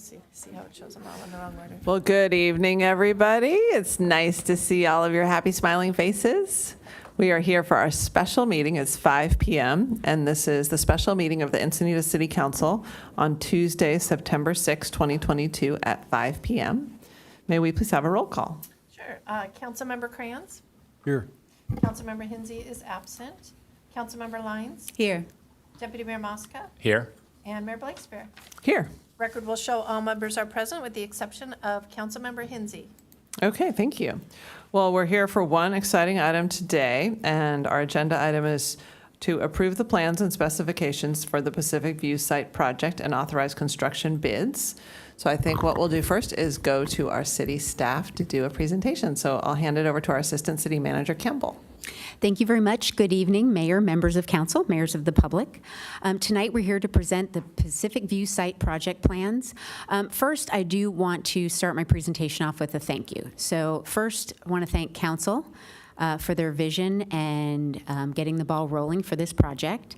See how it shows them all in the wrong order. Well, good evening, everybody. It's nice to see all of your happy, smiling faces. We are here for our special meeting. It's 5 p.m., and this is the special meeting of the Encinitas City Council on Tuesday, September 6, 2022 at 5 p.m. May we please have a roll call? Sure. Councilmember Crayons? Here. Councilmember Hinsey is absent. Councilmember Lyons? Here. Deputy Mayor Mosca? Here. And Mayor Blakespear. Here. Record will show all members are present with the exception of Councilmember Hinsey. Okay, thank you. Well, we're here for one exciting item today, and our agenda item is to approve the plans and specifications for the Pacific View site project and authorize construction bids. So I think what we'll do first is go to our city staff to do a presentation. So I'll hand it over to our Assistant City Manager, Campbell. Thank you very much. Good evening, Mayor, members of council, members of the public. Tonight we're here to present the Pacific View site project plans. First, I do want to start my presentation off with a thank you. So first, I want to thank council for their vision and getting the ball rolling for this project.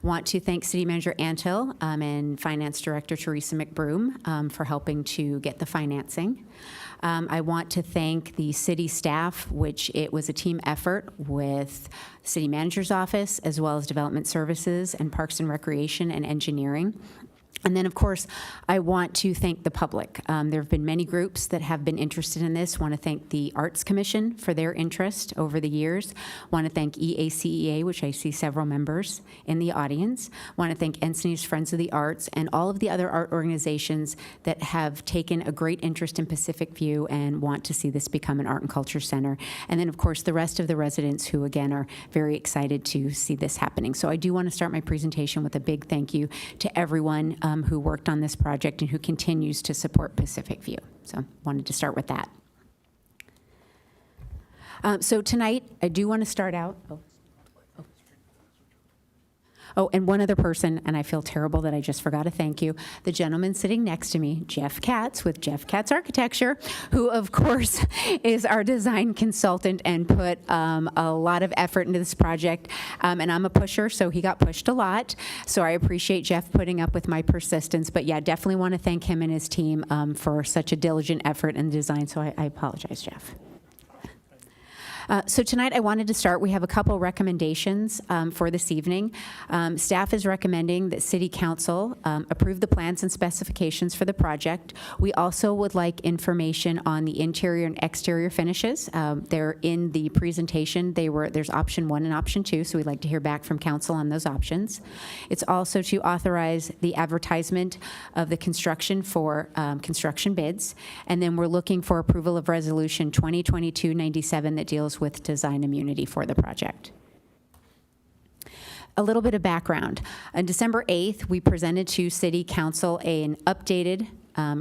I want to thank City Manager Antil and Finance Director Teresa McBroom for helping to get the financing. I want to thank the city staff, which it was a team effort with City Manager's Office, as well as Development Services and Parks and Recreation and Engineering. And then, of course, I want to thank the public. There have been many groups that have been interested in this. I want to thank the Arts Commission for their interest over the years. I want to thank EACEA, which I see several members in the audience. I want to thank Encinitas Friends of the Arts and all of the other art organizations that have taken a great interest in Pacific View and want to see this become an art and culture center. And then, of course, the rest of the residents who, again, are very excited to see this happening. So I do want to start my presentation with a big thank you to everyone who worked on this project and who continues to support Pacific View. So wanted to start with that. So tonight, I do want to start out. Oh, and one other person, and I feel terrible that I just forgot to thank you, the gentleman sitting next to me, Jeff Katz with Jeff Katz Architecture, who, of course, is our design consultant and put a lot of effort into this project. And I'm a pusher, so he got pushed a lot. So I appreciate Jeff putting up with my persistence. But yeah, definitely want to thank him and his team for such a diligent effort in the design. So I apologize, Jeff. So tonight I wanted to start, we have a couple recommendations for this evening. Staff is recommending that City Council approve the plans and specifications for the project. We also would like information on the interior and exterior finishes. They're in the presentation. There's option 1 and option 2, so we'd like to hear back from council on those options. It's also to authorize the advertisement of the construction for construction bids. And then we're looking for approval of resolution 2022-97 that deals with design immunity for the project. A little bit of background. On December 8th, we presented to City Council an updated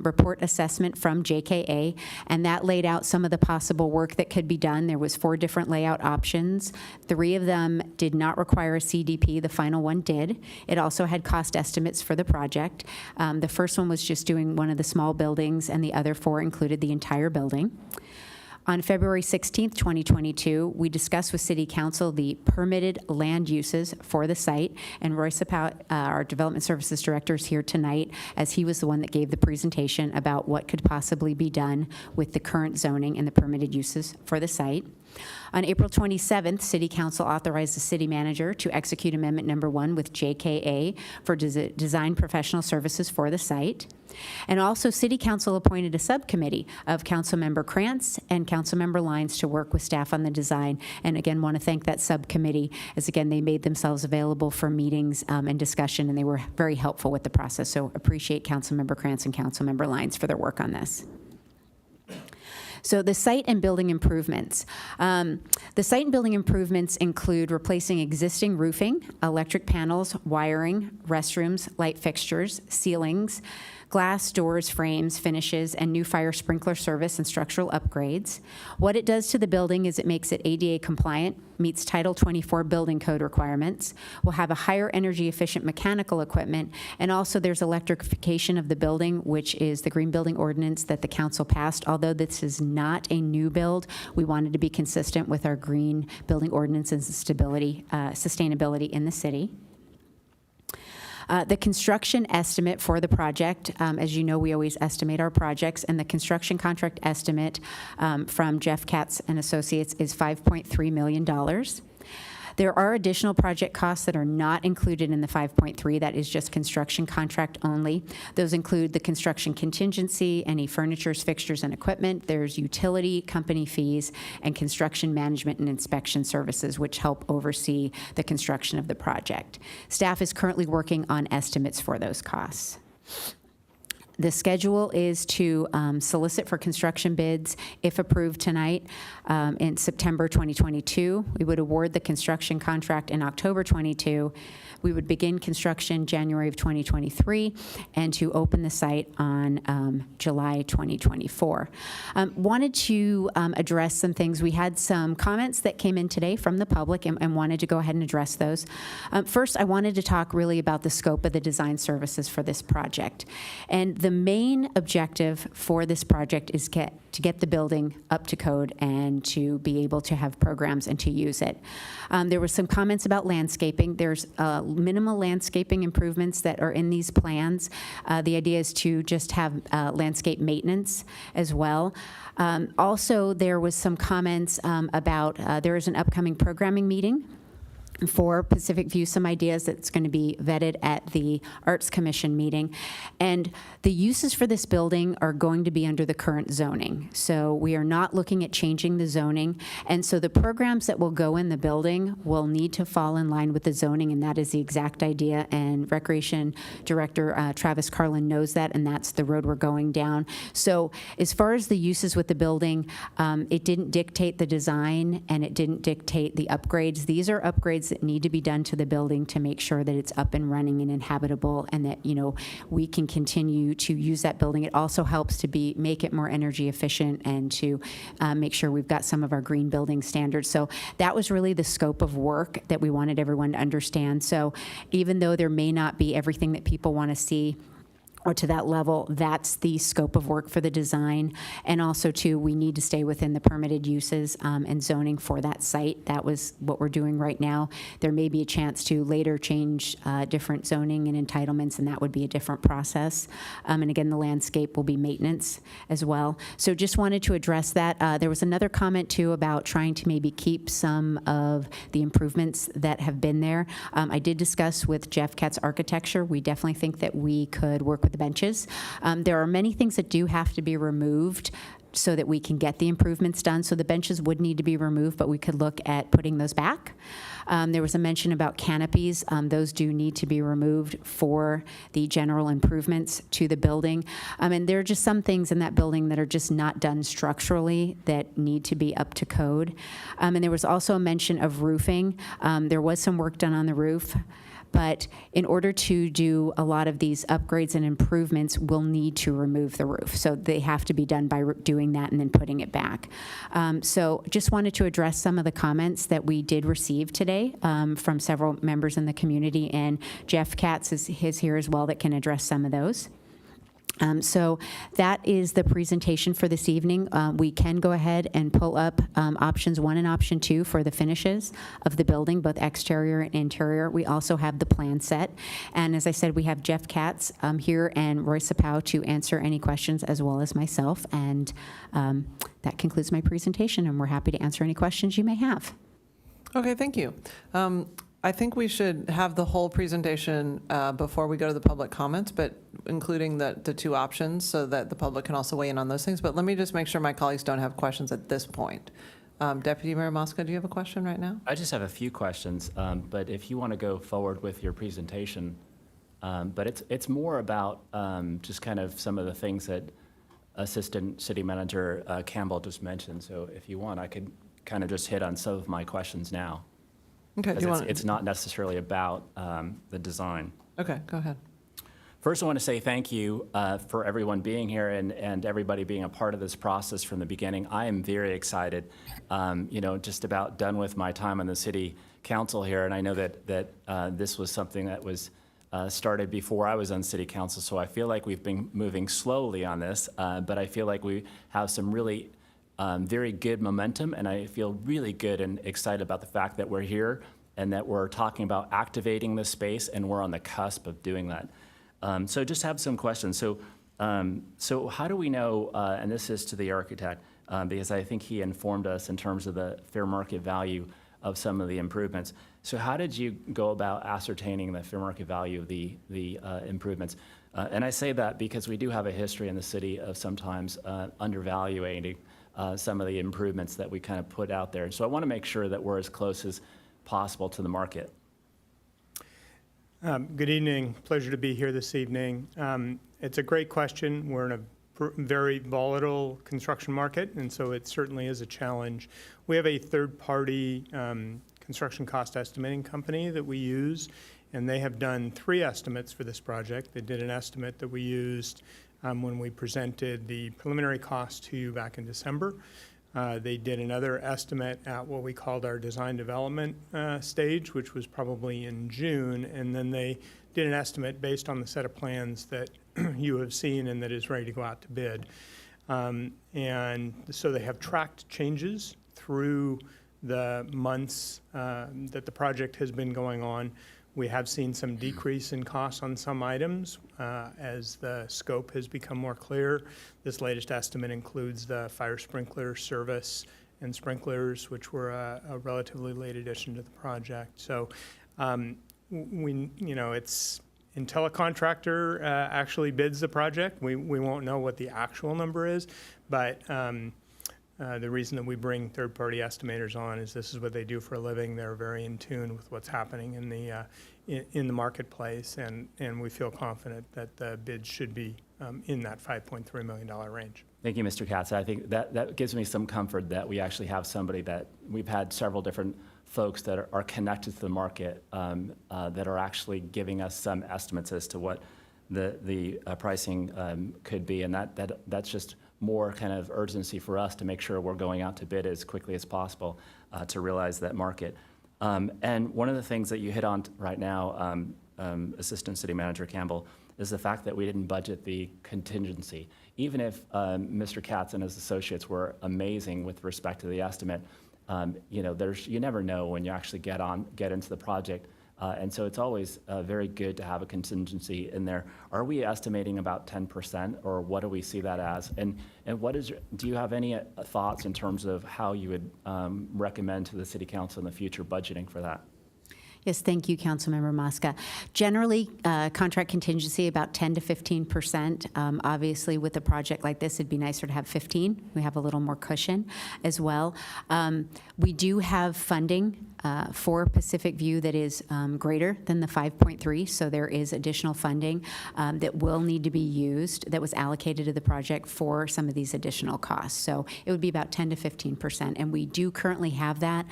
report assessment from JKA, and that laid out some of the possible work that could be done. There was 4 different layout options. 3 of them did not require a CDP. The final one did. It also had cost estimates for the project. The first one was just doing one of the small buildings, and the other 4 included the entire building. On February 16th, 2022, we discussed with City Council the permitted land uses for the site, and Roy Sapout, our Development Services Director, is here tonight, as he was the one that gave the presentation about what could possibly be done with the current zoning and the permitted uses for the site. On April 27th, City Council authorized the City Manager to execute Amendment Number 1 with JKA for design professional services for the site. And also, City Council appointed a subcommittee of Councilmember Krantz and Councilmember Lyons to work with staff on the design. And again, want to thank that subcommittee, as again, they made themselves available for meetings and discussion, and they were very helpful with the process. So appreciate Councilmember Krantz and Councilmember Lyons for their work on this. So the site and building improvements. The site and building improvements include replacing existing roofing, electric panels, wiring, restrooms, light fixtures, ceilings, glass, doors, frames, finishes, and new fire sprinkler service and structural upgrades. What it does to the building is it makes it ADA compliant, meets Title 24 building code requirements, will have a higher energy efficient mechanical equipment, and also there's electrification of the building, which is the Green Building Ordinance that the council passed. Although this is not a new build, we wanted to be consistent with our Green Building Ordinance and sustainability in the city. The construction estimate for the project, as you know, we always estimate our projects, and the construction contract estimate from Jeff Katz and Associates is $5.3 million. There are additional project costs that are not included in the 5.3. That is just construction contract only. Those include the construction contingency, any furnitures, fixtures, and equipment. There's utility company fees and construction management and inspection services, which help oversee the construction of the project. Staff is currently working on estimates for those costs. The schedule is to solicit for construction bids, if approved tonight, in September 2022. We would award the construction contract in October 22. We would begin construction January of 2023, and to open the site on July 2024. Wanted to address some things. We had some comments that came in today from the public, and wanted to go ahead and address those. First, I wanted to talk really about the scope of the design services for this project. And the main objective for this project is to get the building up to code and to be able to have programs and to use it. There were some comments about landscaping. There's minimal landscaping improvements that are in these plans. The idea is to just have landscape maintenance as well. Also, there was some comments about there is an upcoming programming meeting for Pacific View, some ideas that's going to be vetted at the Arts Commission meeting. And the uses for this building are going to be under the current zoning. So we are not looking at changing the zoning. And so the programs that will go in the building will need to fall in line with the zoning, and that is the exact idea. And Recreation Director Travis Carlin knows that, and that's the road we're going down. So as far as the uses with the building, it didn't dictate the design, and it didn't dictate the upgrades. These are upgrades that need to be done to the building to make sure that it's up and running and inhabitable, and that, you know, we can continue to use that building. It also helps to make it more energy efficient and to make sure we've got some of our green building standards. So that was really the scope of work that we wanted everyone to understand. So even though there may not be everything that people want to see, or to that level, that's the scope of work for the design. And also, too, we need to stay within the permitted uses and zoning for that site. That was what we're doing right now. There may be a chance to later change different zoning and entitlements, and that would be a different process. And again, the landscape will be maintenance as well. So just wanted to address that. There was another comment, too, about trying to maybe keep some of the improvements that have been there. I did discuss with Jeff Katz Architecture. We definitely think that we could work with the benches. There are many things that do have to be removed so that we can get the improvements done. So the benches would need to be removed, but we could look at putting those back. There was a mention about canopies. Those do need to be removed for the general improvements to the building. And there are just some things in that building that are just not done structurally that need to be up to code. And there was also a mention of roofing. There was some work done on the roof. But in order to do a lot of these upgrades and improvements, we'll need to remove the roof. So they have to be done by doing that and then putting it back. So just wanted to address some of the comments that we did receive today from several members in the community. And Jeff Katz is here as well that can address some of those. So that is the presentation for this evening. We can go ahead and pull up options 1 and option 2 for the finishes of the building, both exterior and interior. We also have the plan set. And as I said, we have Jeff Katz here and Roy Sapow to answer any questions, as well as myself. And that concludes my presentation, and we're happy to answer any questions you may have. Okay, thank you. I think we should have the whole presentation before we go to the public comments, but including the 2 options so that the public can also weigh in on those things. But let me just make sure my colleagues don't have questions at this point. Deputy Mayor Mosca, do you have a question right now? I just have a few questions, but if you want to go forward with your presentation, but it's more about just kind of some of the things that Assistant City Manager Campbell just mentioned. So if you want, I could kind of just hit on some of my questions now. Okay, do you want? It's not necessarily about the design. Okay, go ahead. First, I want to say thank you for everyone being here and everybody being a part of this process from the beginning. I am very excited, just about done with my time on the city council here, and I know that this was something that was started before I was on city council, so I feel like we've been moving slowly on this, but I feel like we have some really very good momentum, and I feel really good and excited about the fact that we're here and that we're talking about activating this space, and we're on the cusp of doing that. So just have some questions. So how do we know, and this is to the architect, because I think he informed us in terms of the fair market value of some of the improvements. So how did you go about ascertaining the fair market value of the improvements? And I say that because we do have a history in the city of sometimes undervaluing some of the improvements that we kind of put out there. So I want to make sure that we're as close as possible to the market. Good evening. Pleasure to be here this evening. It's a great question. We're in a very volatile construction market, and so it certainly is a challenge. We have a third-party construction cost estimating company that we use, and they have done 3 estimates for this project. They did an estimate that we used when we presented the preliminary cost to you back in December. They did another estimate at what we called our design development stage, which was probably in June, and then they did an estimate based on the set of plans that you have seen and that is ready to go out to bid. And so they have tracked changes through the months that the project has been going on. We have seen some decrease in costs on some items as the scope has become more clear. This latest estimate includes the fire sprinkler service and sprinklers, which were a relatively late addition to the project. So it's until a contractor actually bids the project, we won't know what the actual number is, but the reason that we bring third-party estimators on is this is what they do for a living. They're very in tune with what's happening in the marketplace, and we feel confident that the bids should be in that $5.3 million range. Thank you, Mr. Katz. I think that gives me some comfort that we actually have somebody that we've had several different folks that are connected to the market that are actually giving us some estimates as to what the pricing could be, and that's just more kind of urgency for us to make sure we're going out to bid as quickly as possible to realize that market. And one of the things that you hit on right now, Assistant City Manager Campbell, is the fact that we didn't budget the contingency. Even if Mr. Katz and his associates were amazing with respect to the estimate, you never know when you actually get into the project. And so it's always very good to have a contingency in there. Are we estimating about 10%, or what do we see that as? And do you have any thoughts in terms of how you would recommend to the City Council in the future budgeting for that? Yes, thank you, Councilmember Mosca. Generally, contract contingency about 10 to 15%. Obviously, with a project like this, it'd be nicer to have 15. We have a little more cushion as well. We do have funding for Pacific View that is greater than the 5.3, so there is additional funding that will need to be used that was allocated to the project for some of these additional costs. So it would be about 10 to 15%, and we do currently have that.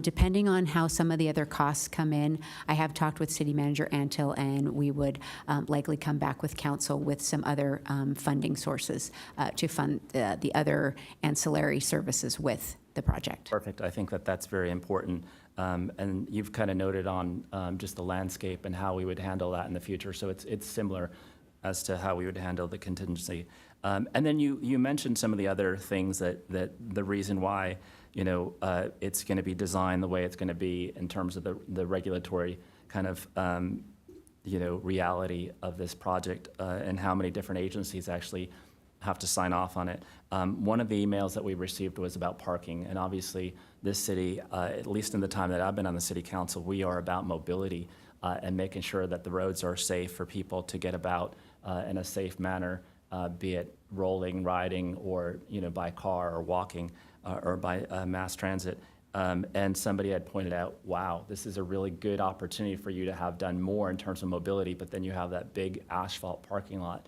Depending on how some of the other costs come in, I have talked with City Manager Antil, and we would likely come back with council with some other funding sources to fund the other ancillary services with the project. Perfect. I think that's very important. And you've kind of noted on just the landscape and how we would handle that in the future. So it's similar as to how we would handle the contingency. And then you mentioned some of the other things that the reason why it's going to be designed the way it's going to be in terms of the regulatory kind of reality of this project and how many different agencies actually have to sign off on it. One of the emails that we received was about parking, and obviously this city, at least in the time that I've been on the City Council, we are about mobility and making sure that the roads are safe for people to get about in a safe manner, be it rolling, riding, or by car or walking or by mass transit. And somebody had pointed out, wow, this is a really good opportunity for you to have done more in terms of mobility, but then you have that big asphalt parking lot.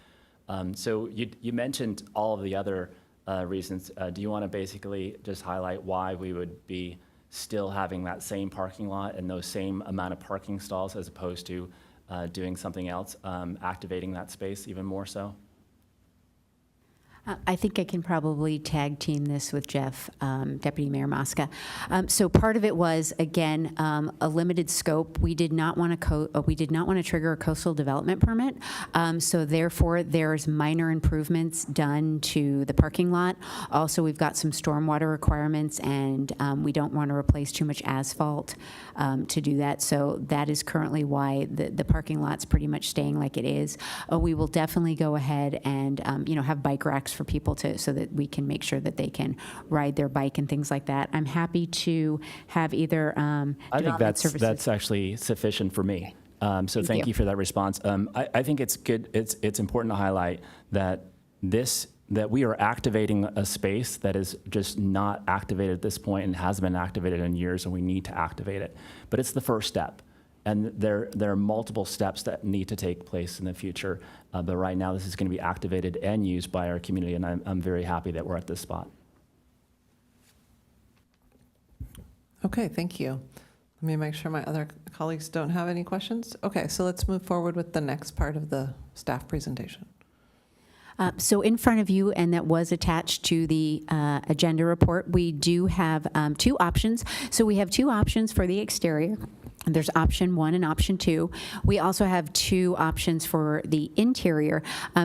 So you mentioned all of the other reasons. Do you want to basically just highlight why we would be still having that same parking lot and those same amount of parking stalls as opposed to doing something else, activating that space even more so? I think I can probably tag team this with Jeff, Deputy Mayor Mosca. So part of it was, again, a limited scope. We did not want to trigger a coastal development permit. So therefore, there's minor improvements done to the parking lot. Also, we've got some stormwater requirements, and we don't want to replace too much asphalt to do that. So that is currently why the parking lot's pretty much staying like it is. We will definitely go ahead and have bike racks for people so that we can make sure that they can ride their bike and things like that. I'm happy to have either I think development services. that's actually sufficient for me. So thank you for that response. I think it's good. It's important to highlight that we are activating a space that is just not activated at this point and hasn't been activated in years, and we need to activate it. But it's the first step. And there are multiple steps that need to take place in the future. But right now, this is going to be activated and used by our community, and I'm very happy that we're at this spot. Okay, thank you. Let me make sure my other colleagues don't have any questions. Okay, so let's move forward with the next part of the staff presentation. So in front of you, and that was attached to the agenda report, we do have 2 options. So we have 2 options for the exterior. There's option 1 and option 2. We also have 2 options for the interior.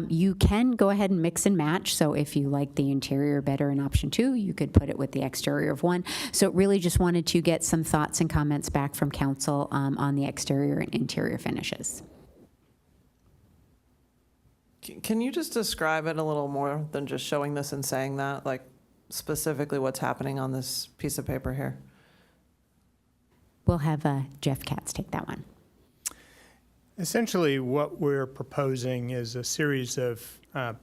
You can go ahead and mix and match. So if you like the interior better in option 2, you could put it with the exterior of 1. So really just wanted to get some thoughts and comments back from council on the exterior and interior finishes. Can you just describe it a little more than just showing this and saying that, like specifically what's happening on this piece of paper here? We'll have Jeff Katz take that one. Essentially, what we're proposing is a series of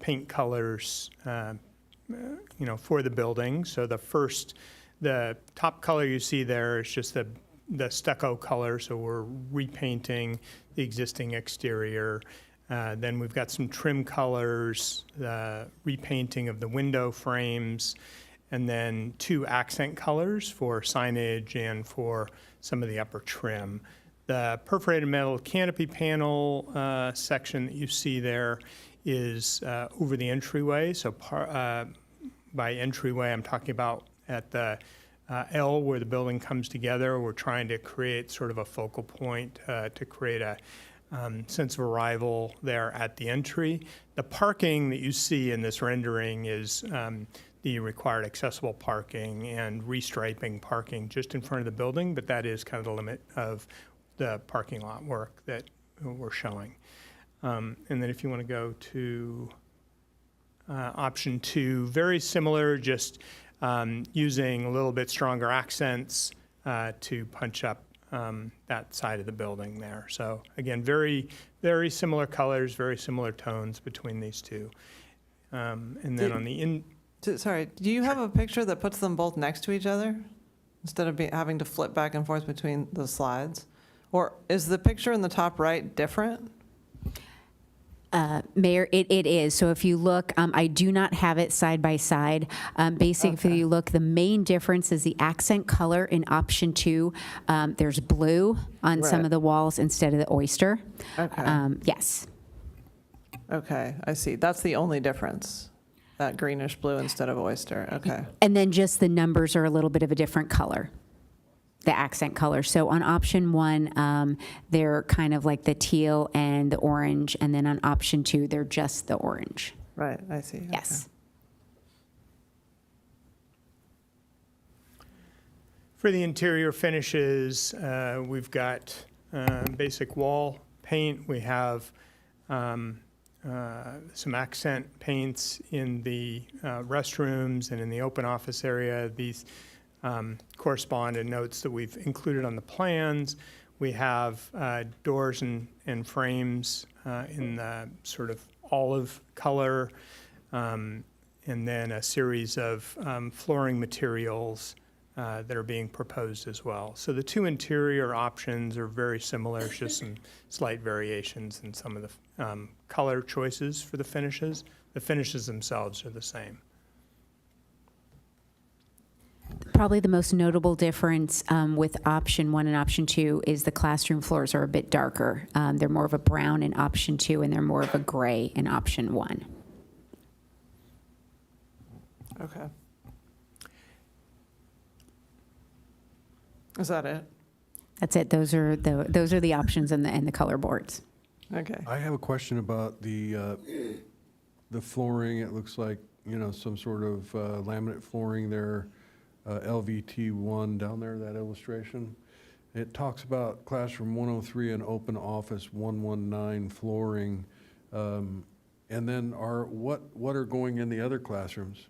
paint colors, for the building. So the top color you see there is just the stucco color. So we're repainting the existing exterior. Then we've got some trim colors, the repainting of the window frames, and then 2 accent colors for signage and for some of the upper trim. The perforated metal canopy panel section that you see there is over the entryway. So by entryway, I'm talking about at the L where the building comes together. We're trying to create sort of a focal point to create a sense of arrival there at the entry. The parking that you see in this rendering is the required accessible parking and restriping parking just in front of the building, but that is kind of the limit of the parking lot work that we're showing. And then if you want to go to option 2, very similar, just using a little bit stronger accents to punch up that side of the building there. So again, very, very similar colors, very similar tones between these 2. And then on the Sorry, do you have a picture that puts them both next to each other instead of having to flip back and forth between the slides? Or is the picture in the top right different? Mayor, it is. So if you look, I do not have it side by side. Basically, if you look, the main difference is the accent color in option 2. There's blue on some of the walls instead of the oyster. Okay. Yes. Okay, I see. That's the only difference, that greenish blue instead of oyster. Okay. And then just the numbers are a little bit of a different color, the accent color. So on option 1, they're kind of like the teal and the orange, and then on option 2, they're just the orange. Right, I see. Yes. Okay. For the interior finishes, we've got basic wall paint. We have some accent paints in the restrooms and in the open office area. These correspond to notes that we've included on the plans. We have doors and frames in the sort of olive color, and then a series of flooring materials that are being proposed as well. So the 2 interior options are very similar, it's just some slight variations in some of the color choices for the finishes. The finishes themselves are the same. Probably the most notable difference with option 1 and option 2 is the classroom floors are a bit darker. They're more of a brown in option 2, and they're more of a gray in option 1. Okay. Is that it? That's it. Those are the options and the color boards. Okay. I have a question about the flooring. It looks like, some sort of laminate flooring there, LVT1 down there, that illustration. It talks about classroom 103 and open office 119 flooring. And then what are going in the other classrooms?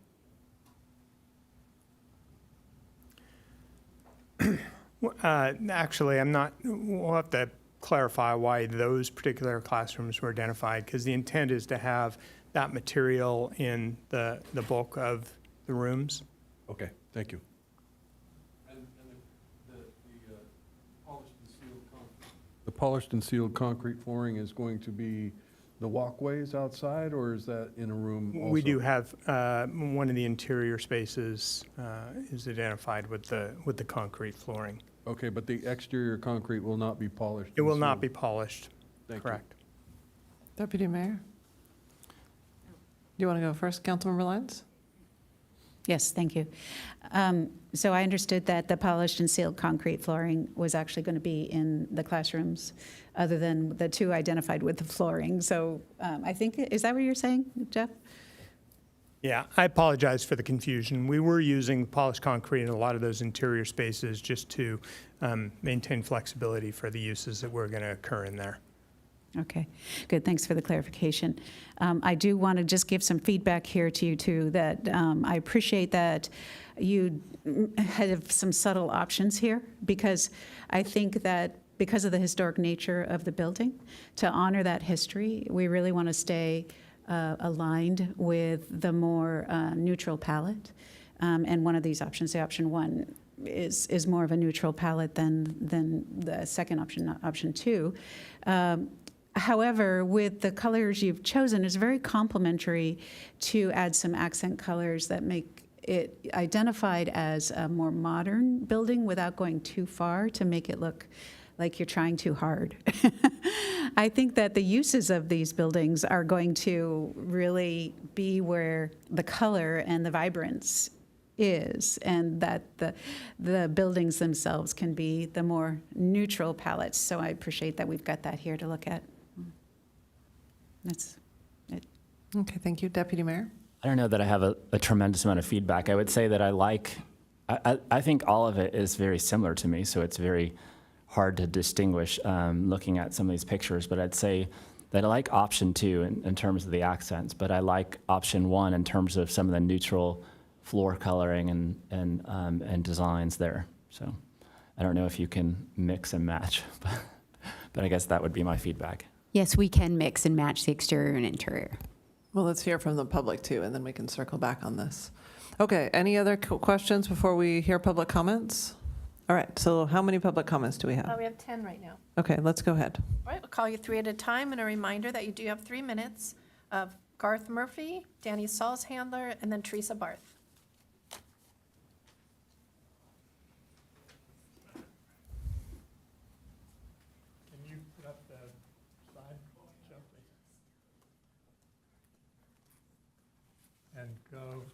Actually, we'll have to clarify why those particular classrooms were identified, because the intent is to have that material in the bulk of the rooms. Okay, thank you. The polished and sealed concrete flooring is going to be the walkways outside, or is that in a room also? We do have, one of the interior spaces is identified with the concrete flooring. Okay, but the exterior concrete will not be polished? It and will not sealed? be polished, Thank you. correct. Deputy Mayor? You want to go first, Councilmember Lyons? Yes, thank you. So I understood that the polished and sealed concrete flooring was actually going to be in the classrooms, other than the two identified with the flooring. So I think, is that what you're saying, Jeff? Yeah, I apologize for the confusion. We were using polished concrete in a lot of those interior spaces just to maintain flexibility for the uses that were going to occur in there. Okay, good. Thanks for the clarification. I do want to just give some feedback here to you too, that I appreciate that you have some subtle options here, because I think that because of the historic nature of the building, to honor that history, we really want to stay aligned with the more neutral palette. And one of these options, the option one, is more of a neutral palette than the second option, option two. However, with the colors you've chosen, it's very complementary to add some accent colors that make it identified as a more modern building without going too far to make it look like you're trying too hard. I think that the uses of these buildings are going to really be where the color and the vibrance is, and that the buildings themselves can be the more neutral palettes. So I appreciate that we've got that here to look at. That's it. Okay, thank you. Deputy Mayor? I don't know that I have a tremendous amount of feedback. I would say that I think all of it is very similar to me, so it's very hard to distinguish looking at some of these pictures, but I'd say that I like option two in terms of the accents, but I like option one in terms of some of the neutral floor coloring and designs there. So I don't know if you can mix and match, but I guess that would be my feedback. Yes, we can mix and match the exterior and interior. Well, let's hear from the public too, and then we can circle back on this. Okay, any other questions before we hear public comments? All right, so how many public comments do we have? We have 10 right now. Okay, let's go ahead. All right, we'll call you 3 at a time, and a reminder that you do have 3 minutes of Garth Murphy, Danny Salzhandler, and then Teresa Barth. Can you put up the slide, Joe, please? And go.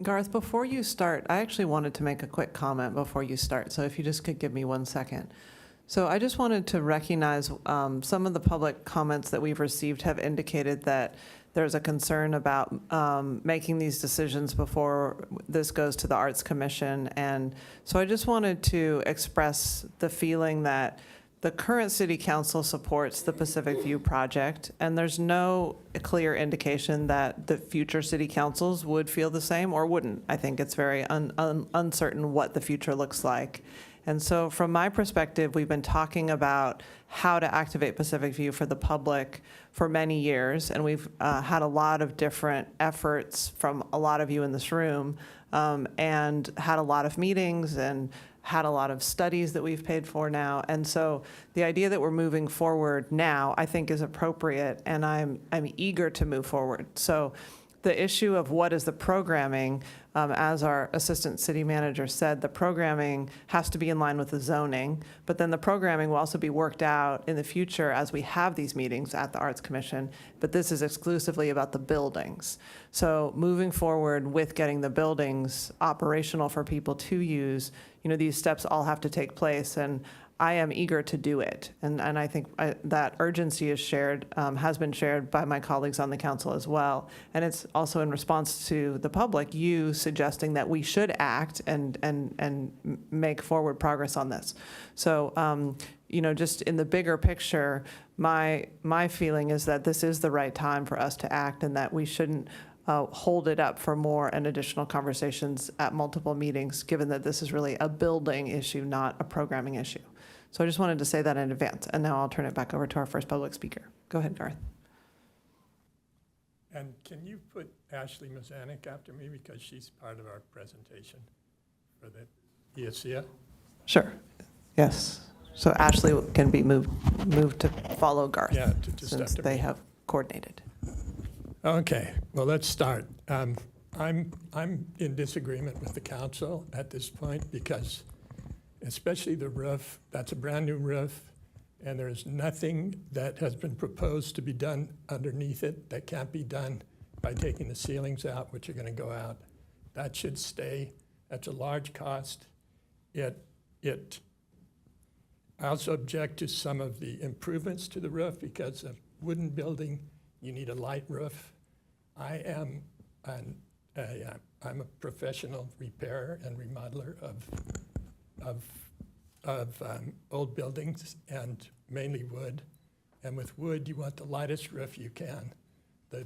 Garth, before you start, I actually wanted to make a quick comment before you start, so if you just could give me 1 second. So I just wanted to recognize some of the public comments that we've received have indicated that there's a concern about making these decisions before this goes to the Arts Commission. And so I just wanted to express the feeling that the current city council supports the Pacific View project, and there's no clear indication that the future city councils would feel the same or wouldn't. I think it's very uncertain what the future looks like. And so from my perspective, we've been talking about how to activate Pacific View for the public for many years, and we've had a lot of different efforts from a lot of you in this room, and had a lot of meetings and had a lot of studies that we've paid for now. And so the idea that we're moving forward now, I think, is appropriate, and I'm eager to move forward. So the issue of what is the programming, as our assistant city manager said, the programming has to be in line with the zoning, but then the programming will also be worked out in the future as we have these meetings at the Arts Commission, but this is exclusively about the buildings. So moving forward with getting the buildings operational for people to use, these steps all have to take place, and I am eager to do it. And I think that urgency is shared, has been shared by my colleagues on the council as well. And it's also in response to the public, you suggesting that we should act and make forward progress on this. So, just in the bigger picture, my feeling is that this is the right time for us to act, and that we shouldn't hold it up for more and additional conversations at multiple meetings, given that this is really a building issue, not a programming issue. So I just wanted to say that in advance, and now I'll turn it back over to our first public speaker. Go ahead, Garth. And can you put Ashley Mazanik after me, because she's part of our presentation for the ESCA? Sure. Yes. So Ashley can be moved to follow Garth, Yeah, just since after they me. have coordinated. Okay, well, let's start. I'm in disagreement with the council at this point, because especially the roof, that's a brand-new roof, and there's nothing that has been proposed to be done underneath it that can't be done by taking the ceilings out, which are going to go out. That should stay. That's a large cost. I also object to some of the improvements to the roof, because a wooden building, you need a light roof. I'm a professional repairer and remodeler of old buildings, and mainly wood. And with wood, you want the lightest roof you can. The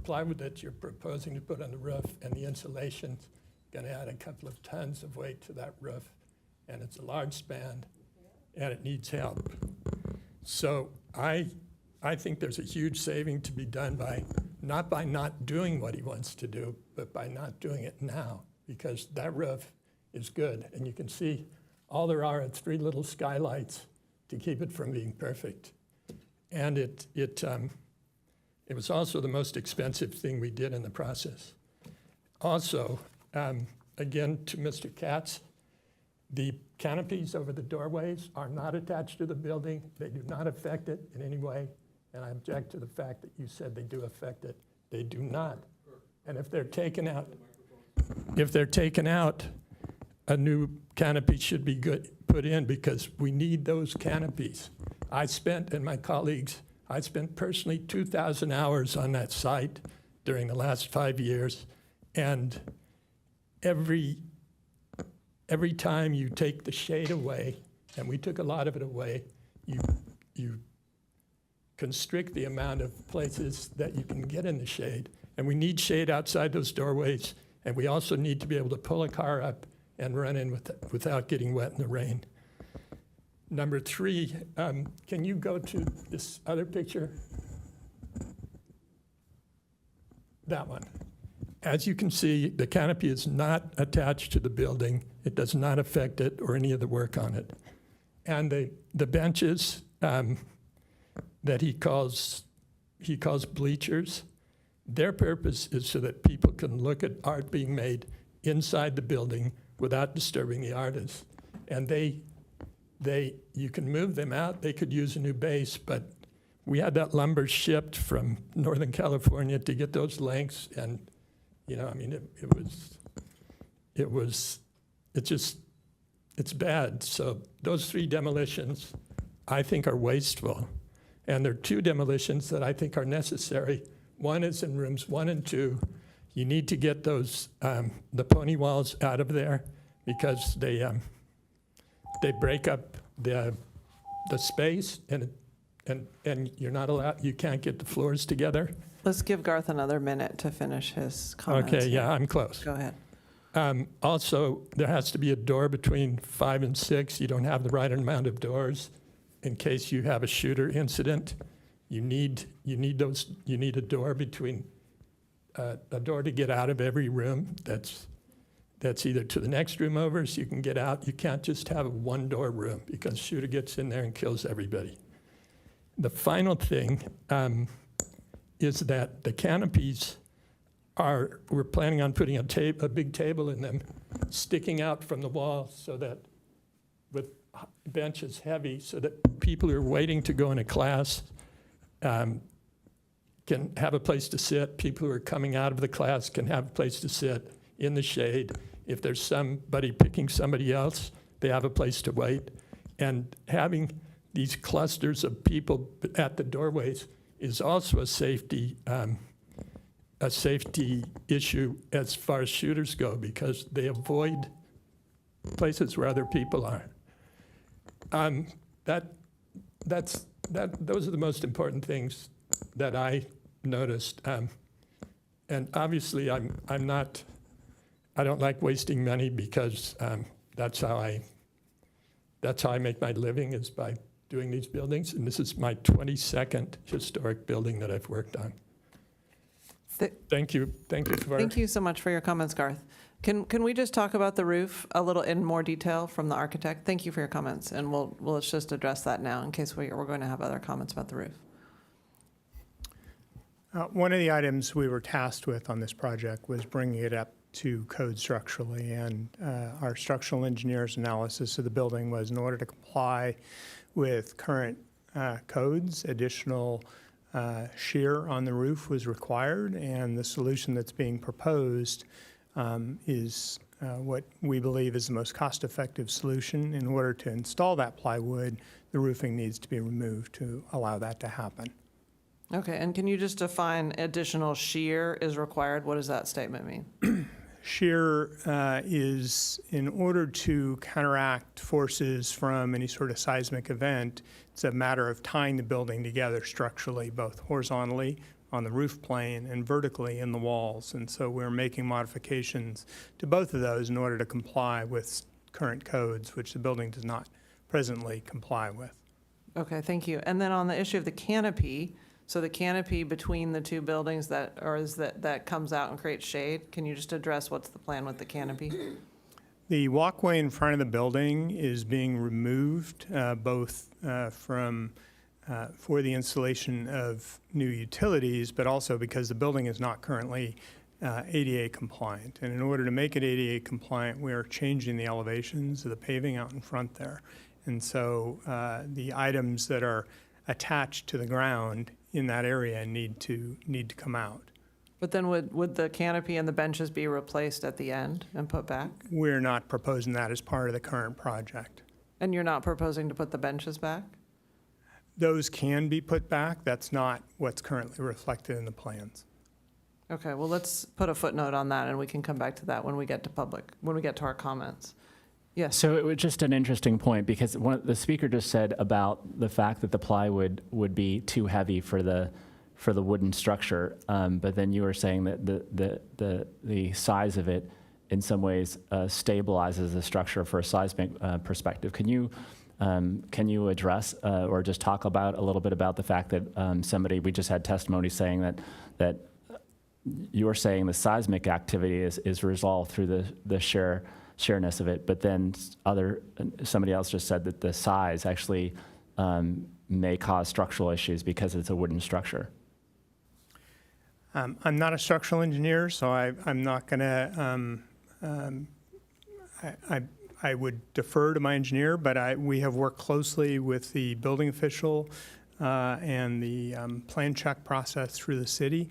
plywood that you're proposing to put on the roof and the insulation's going to add a couple of tons of weight to that roof, and it's a large span, and it needs help. So I think there's a huge saving to be done by not doing what he wants to do, but by not doing it now, because that roof is good. And you can see all there are 3 little skylights to keep it from being perfect. And it was also the most expensive thing we did in the process. Also, again, to Mr. Katz, the canopies over the doorways are not attached to the building. They do not affect it in any way. And I object to the fact that you said they do affect it. They do not. And if they're taken out, a new canopy should be put in, because we need those canopies. And my colleagues, I spent personally 2,000 hours on that site during the last 5 years. And every time you take the shade away, and we took a lot of it away, you constrict the amount of places that you can get in the shade. And we need shade outside those doorways, and we also need to be able to pull a car up and run in without getting wet in the rain. Number 3, can you go to this other picture? That one. As you can see, the canopy is not attached to the building. It does not affect it or any of the work on it. And the benches that he calls bleachers, their purpose is so that people can look at art being made inside the building without disturbing the artist. And you can move them out. They could use a new base, but we had that lumber shipped from Northern California to get those lengths, and it's bad. So those 3 demolitions, I think, are wasteful. And there are 2 demolitions that I think are necessary. One is in rooms 1 and 2. You need to get those, the pony walls out of there, because they break up the space, and you're not allowed, you can't get the floors together. Let's give Garth another minute to finish his comments. Okay, yeah, I'm close. Go ahead. Also, there has to be a door between 5 and 6. You don't have the right amount of doors in case you have a shooter incident. You need a door between a door to get out of every room. That's either to the next room over so you can get out. You can't just have a one-door room because shooter gets in there and kills everybody. The final thing is that the canopies we're planning on putting a big table in them, sticking out from the wall so that with benches heavy so that people who are waiting to go in a class can have a place to sit. People who are coming out of the class can have a place to sit in the shade. If there's somebody picking somebody else, they have a place to wait. And having these clusters of people at the doorways is also a safety issue as far as shooters go because they avoid places where other people are. Those are the most important things that I noticed. And obviously, I don't like wasting money because that's how I make my living is by doing these buildings. And this is my 22nd historic building that I've worked on. Thank you. Thank you for. Thank you so much for your comments, Garth. Can we just talk about the roof a little in more detail from the architect? Thank you for your comments, and let's just address that now in case we're going to have other comments about the roof. One of the items we were tasked with on this project was bringing it up to code structurally, and our structural engineer's analysis of the building was in order to comply with current codes, additional shear on the roof was required, and the solution that's being proposed is what we believe is the most cost-effective solution. In order to install that plywood, the roofing needs to be removed to allow that to happen. Okay, and can you just define additional shear is required? What does that statement mean? Shear is in order to counteract forces from any sort of seismic event. It's a matter of tying the building together structurally, both horizontally on the roof plane and vertically in the walls. And so we're making modifications to both of those in order to comply with current codes, which the building does not presently comply with. Okay, thank you. And then on the issue of the canopy, so the canopy between the two buildings that comes out and creates shade, can you just address what's the plan with the canopy? The walkway in front of the building is being removed both for the installation of new utilities, but also because the building is not currently ADA compliant. And in order to make it ADA compliant, we are changing the elevations of the paving out in front there. And so the items that are attached to the ground in that area need to come out. But then would the canopy and the benches be replaced at the end and put back? We're not proposing that as part of the current project. And you're not proposing to put the benches back? Those can be put back. That's not what's currently reflected in the plans. Okay, well, let's put a footnote on that and we can come back to that when we get to our comments. Yes. So it was just an interesting point because the speaker just said about the fact that the plywood would be too heavy for the wooden structure, but then you were saying that the size of it in some ways stabilizes the structure for a seismic perspective. Can you address or just talk about a little bit about the fact that we just had testimony saying that you're saying the seismic activity is resolved through the sheerness of it, but then somebody else just said that the size actually may cause structural issues because it's a wooden structure. I'm not a structural engineer, so I'm not going to, I would defer to my engineer, but we have worked closely with the building official and the plan check process through the city.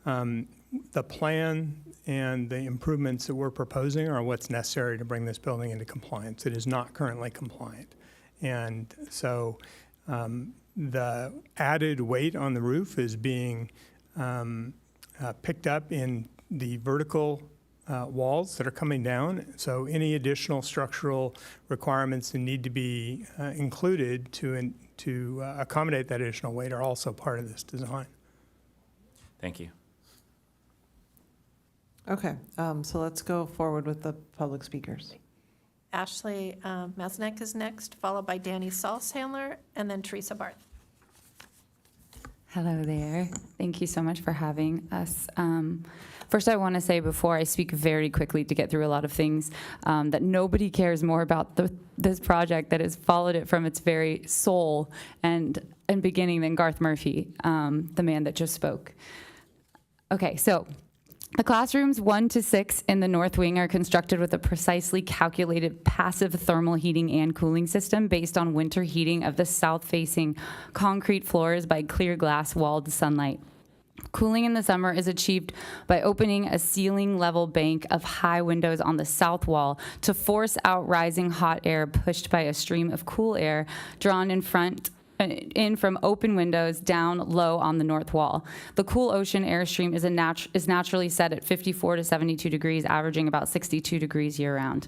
The plan and the improvements that we're proposing are what's necessary to bring this building into compliance. It is not currently compliant. And so the added weight on the roof is being picked up in the vertical walls that are coming down. So any additional structural requirements that need to be included to accommodate that additional weight are also part of this design. Thank you. Okay, so let's go forward with the public speakers. Ashley Masnek is next, followed by Danny Salzhandler, and then Teresa Barth. Hello there. Thank you so much for having us. First, I want to say before I speak very quickly to get through a lot of things, that nobody cares more about this project that has followed it from its very soul and beginning than Garth Murphy, the man that just spoke. Okay, so the classrooms 1 to 6 in the North Wing are constructed with a precisely calculated passive thermal heating and cooling system based on winter heating of the south-facing concrete floors by clear glass walled sunlight. Cooling in the summer is achieved by opening a ceiling-level bank of high windows on the south wall to force out rising hot air pushed by a stream of cool air drawn in from open windows down low on the north wall. The cool ocean airstream is naturally set at 54 to 72 degrees, averaging about 62 degrees year-round.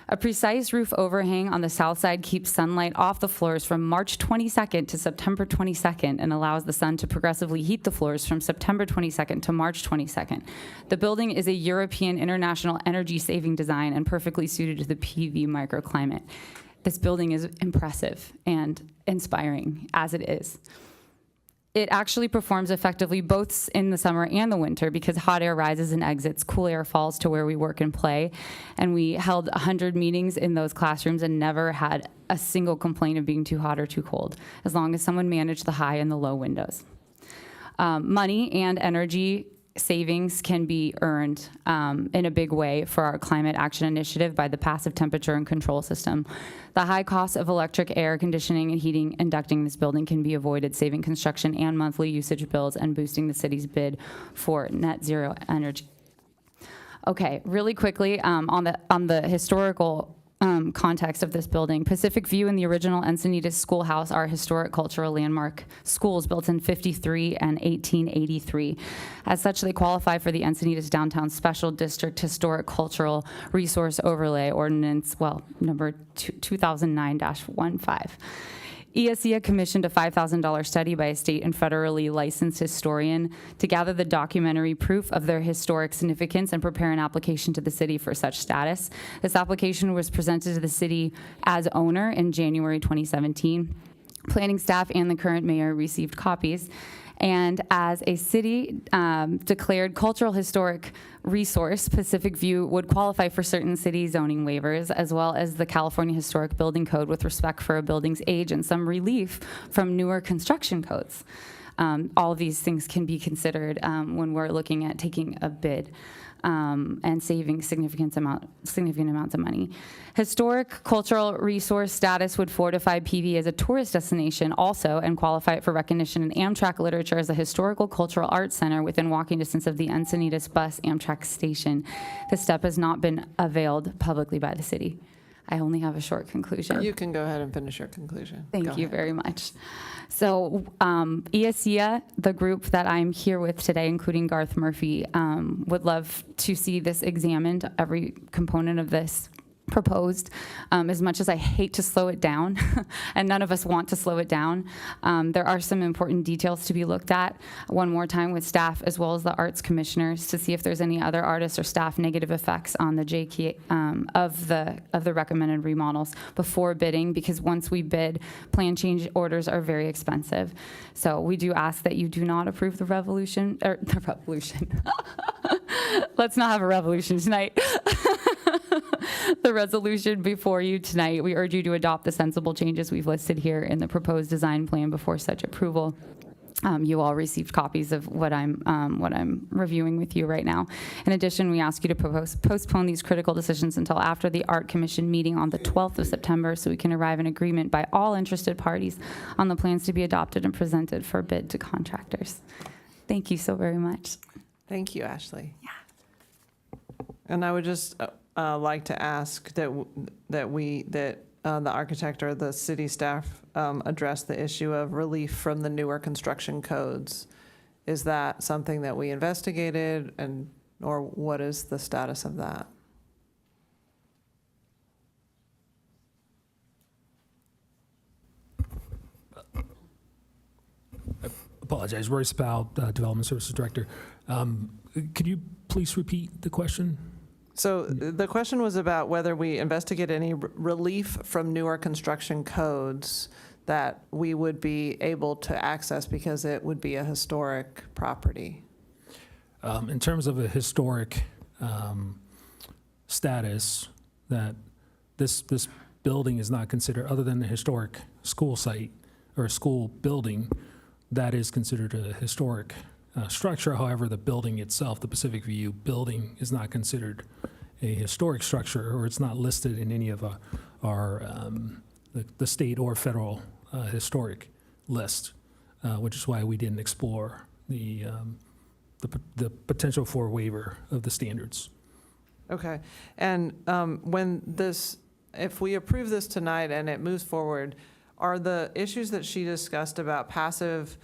A precise roof overhang on the south side keeps sunlight off the floors from March 22nd to September 22nd and allows the sun to progressively heat the floors from September 22nd to March 22nd. The building is a European International Energy-Saving design and perfectly suited to the PV microclimate. This building is impressive and inspiring as it is. It actually performs effectively both in the summer and the winter because hot air rises and exits, cool air falls to where we work and play. And we held 100 meetings in those classrooms and never had a single complaint of being too hot or too cold, as long as someone managed the high and the low windows. Money and energy savings can be earned in a big way for our climate action initiative by the passive temperature and control system. The high cost of electric air conditioning and heating inducting this building can be avoided, saving construction and monthly usage bills and boosting the city's bid for net zero energy. Okay, really quickly on the historical context of this building. Pacific View and the original Encinitas schoolhouse are historic cultural landmark schools built in 53 and 1883. As such, they qualify for the Encinitas Downtown Special District Historic Cultural Resource Overlay Ordinance, number 2009-15. ESEA commissioned a $5,000 study by a state and federally licensed historian to gather the documentary proof of their historic significance and prepare an application to the city for such status. This application was presented to the city as owner in January 2017. Planning staff and the current mayor received copies. And as a city declared cultural historic resource, Pacific View would qualify for certain city zoning waivers, as well as the California Historic Building Code with respect for a building's age and some relief from newer construction codes. All of these things can be considered when we're looking at taking a bid and saving significant amounts of money. Historic cultural resource status would fortify PV as a tourist destination also and qualify it for recognition in Amtrak literature as a historical cultural arts center within walking distance of the Encinitas bus Amtrak station. This step has not been availed publicly by the city. I only have a short conclusion. You can go ahead and finish your conclusion. Thank you very much. So ESEA, the group that I'm here with today, including Garth Murphy, would love to see this examined, every component of this proposed. As much as I hate to slow it down, and none of us want to slow it down, there are some important details to be looked at one more time with staff as well as the arts commissioners to see if there's any other artists or staff negative effects on the JK of the recommended remodels before bidding, because once we bid, plan change orders are very expensive. So we do ask that you do not approve the revolution. Let's not have a revolution tonight. The resolution before you tonight, we urge you to adopt the sensible changes we've listed here in the proposed design plan before such approval. You all received copies of what I'm reviewing with you right now. In addition, we ask you to postpone these critical decisions until after the Art Commission meeting on the 12th of September so we can arrive in agreement by all interested parties on the plans to be adopted and presented for bid to contractors. Thank you so very much. Thank you, Ashley. Yeah. And I would just like to ask that the architect or the city staff address the issue of relief from the newer construction codes. Is that something that we investigated, or what is the status of that? Apologize, Roy Spau, Development Services Director. Could you please repeat the question? So the question was about whether we investigate any relief from newer construction codes that we would be able to access because it would be a historic property. In terms of a historic status, that this building is not considered, other than the historic school site or school building, that is considered a historic structure. However, the building itself, the Pacific View building, is not considered a historic structure, or it's not listed in any of the state or federal historic list, which is why we didn't explore the potential for a waiver of the standards. Okay. And if we approve this tonight and it moves forward, are the issues that she discussed about passive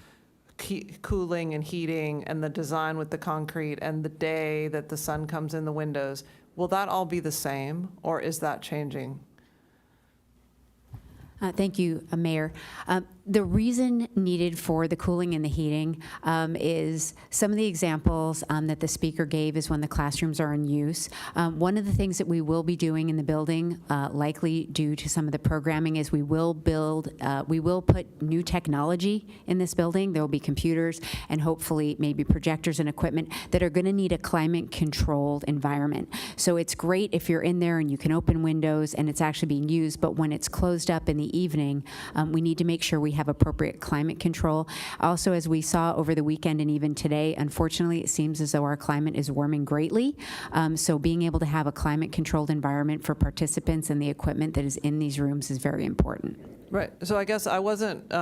cooling and heating and the design with the concrete and the day that the sun comes in the windows, will that all be the same, or is that changing? Thank you, Mayor. The reason needed for the cooling and the heating is some of the examples that the speaker gave is when the classrooms are in use. One of the things that we will be doing in the building, likely due to some of the programming, is we will put new technology in this building. There will be computers and hopefully maybe projectors and equipment that are going to need a climate-controlled environment. So it's great if you're in there and you can open windows and it's actually being used, but when it's closed up in the evening, we need to make sure we have appropriate climate control. Also, as we saw over the weekend and even today, unfortunately, it seems as though our climate is warming greatly. So being able to have a climate-controlled environment for participants and the equipment that is in these rooms is very important. Right. So I guess I wasn't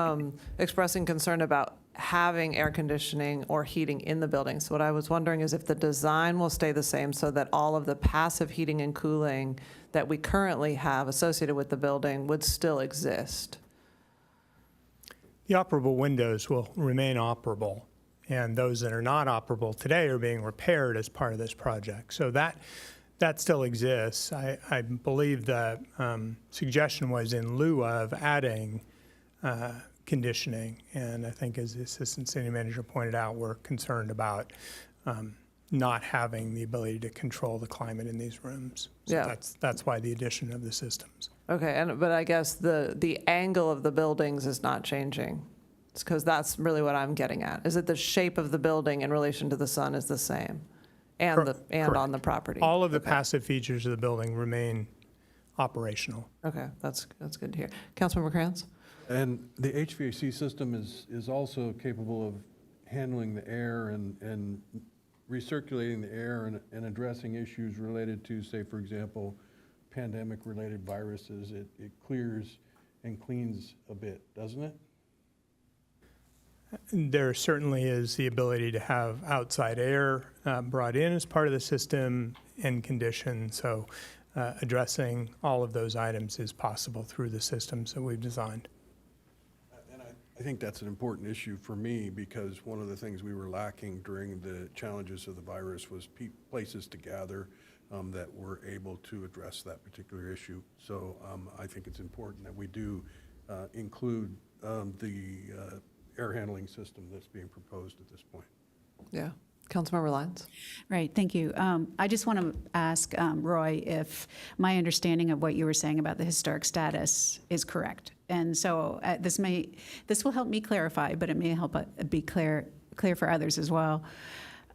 expressing concern about having air conditioning or heating in the building. So what I was wondering is if the design will stay the same so that all of the passive heating and cooling that we currently have associated with the building would still exist. The operable windows will remain operable, and those that are not operable today are being repaired as part of this project. So that still exists. I believe the suggestion was in lieu of adding conditioning, and I think, as the Assistant City Manager pointed out, we're concerned about not having the ability to control the climate in these rooms. So Yeah. that's why the addition of the systems. Okay, but I guess the angle of the buildings is not changing. It's because that's really what I'm getting at. Is it the shape of the building in relation to the sun is the same, and Correct. on the property? All of the passive features of the building remain operational. Okay, that's good to hear. Councilmember Kranz? And the HVAC system is also capable of handling the air and recirculating the air and addressing issues related to, say, for example, pandemic-related viruses. It clears and cleans a bit, doesn't it? There certainly is the ability to have outside air brought in as part of the system and conditioned. So addressing all of those items is possible through the systems that we've designed. And I think that's an important issue for me, because one of the things we were lacking during the challenges of the virus was places to gather that were able to address that particular issue. So I think it's important that we do include the air handling system that's being proposed at this point. Yeah. Councilmember Lyons? Right, thank you. I just want to ask Roy if my understanding of what you were saying about the historic status is correct. And so this will help me clarify, but it may help be clear for others as well.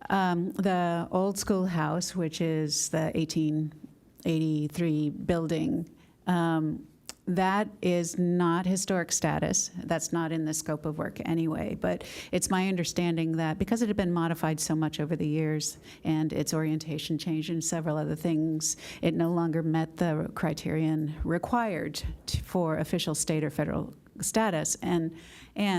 The old schoolhouse, which is the 1883 building, that is not historic status. That's not in the scope of work anyway. But it's my understanding that because it had been modified so much over the years and its orientation changed and several other things, it no longer met the criterion required for official state or federal status. And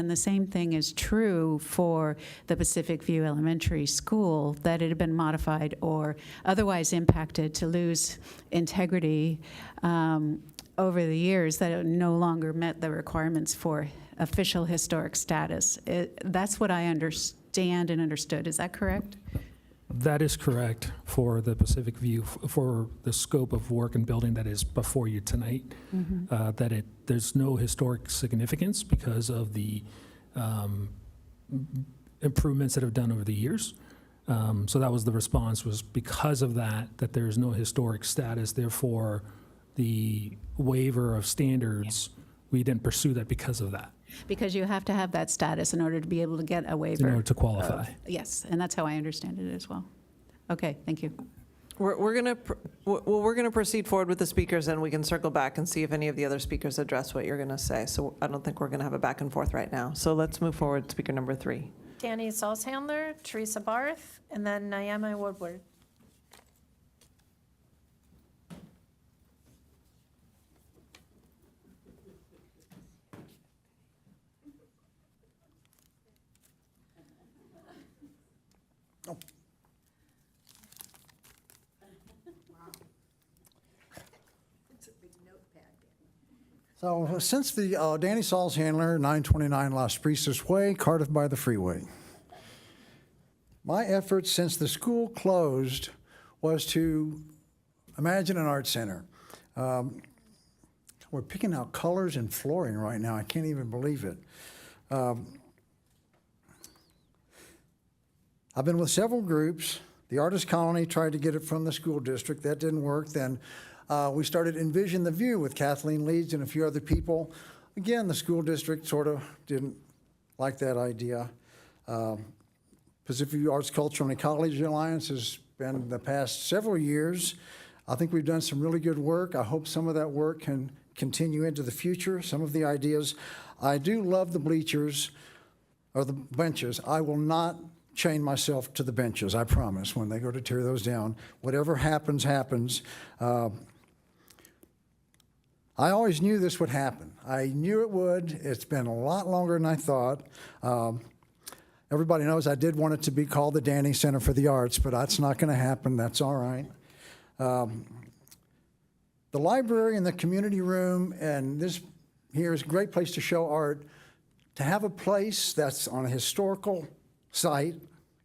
the same thing is true for the Pacific View Elementary School, that it had been modified or otherwise impacted to lose integrity over the years, that it no longer met the requirements for official historic status. That's what I understand and understood. Is that correct? That is correct for the Pacific View, for the scope of work and building that is before you tonight. That there's no historic significance because of the improvements that have done over the years. So that was the response, was because of that there is no historic status, therefore the waiver of standards, we didn't pursue that because of that, Because you have to have that status in order to be able to get a waiver. in order to qualify. Yes, and that's how I understand it as well. Okay, thank you. We're going to proceed forward with the speakers, and we can circle back and see if any of the other speakers address what you're going to say. So I don't think we're going to have a back and forth right now. So let's move forward, speaker number 3. Danny Salzhandler, Teresa Barth, and then Naomi Woodward. So since the Danny Salzhandler, 929 Las Brisas Way, Cardiff by the Freeway. My efforts since the school closed was to imagine an art center. We're picking out colors and flooring right now. I can't even believe it. I've been with several groups. The Artist Colony tried to get it from the school district. That didn't work. Then we started Envision the View with Kathleen Leeds and a few other people. Again, the school district sort of didn't like that idea. Pacific View Arts, Culture, and Ecology Alliance has been the past several years. I think we've done some really good work. I hope some of that work can continue into the future, some of the ideas. I do love the bleachers, or the benches. I will not chain myself to the benches, I promise, when they go to tear those down. Whatever happens, happens. I always knew this would happen. I knew it would. It's been a lot longer than I thought. Everybody knows I did want it to be called the Danny Center for the Arts, but that's not going to happen. That's all right. The library and the community room, and this here is a great place to show art. To have a place that's on a historical site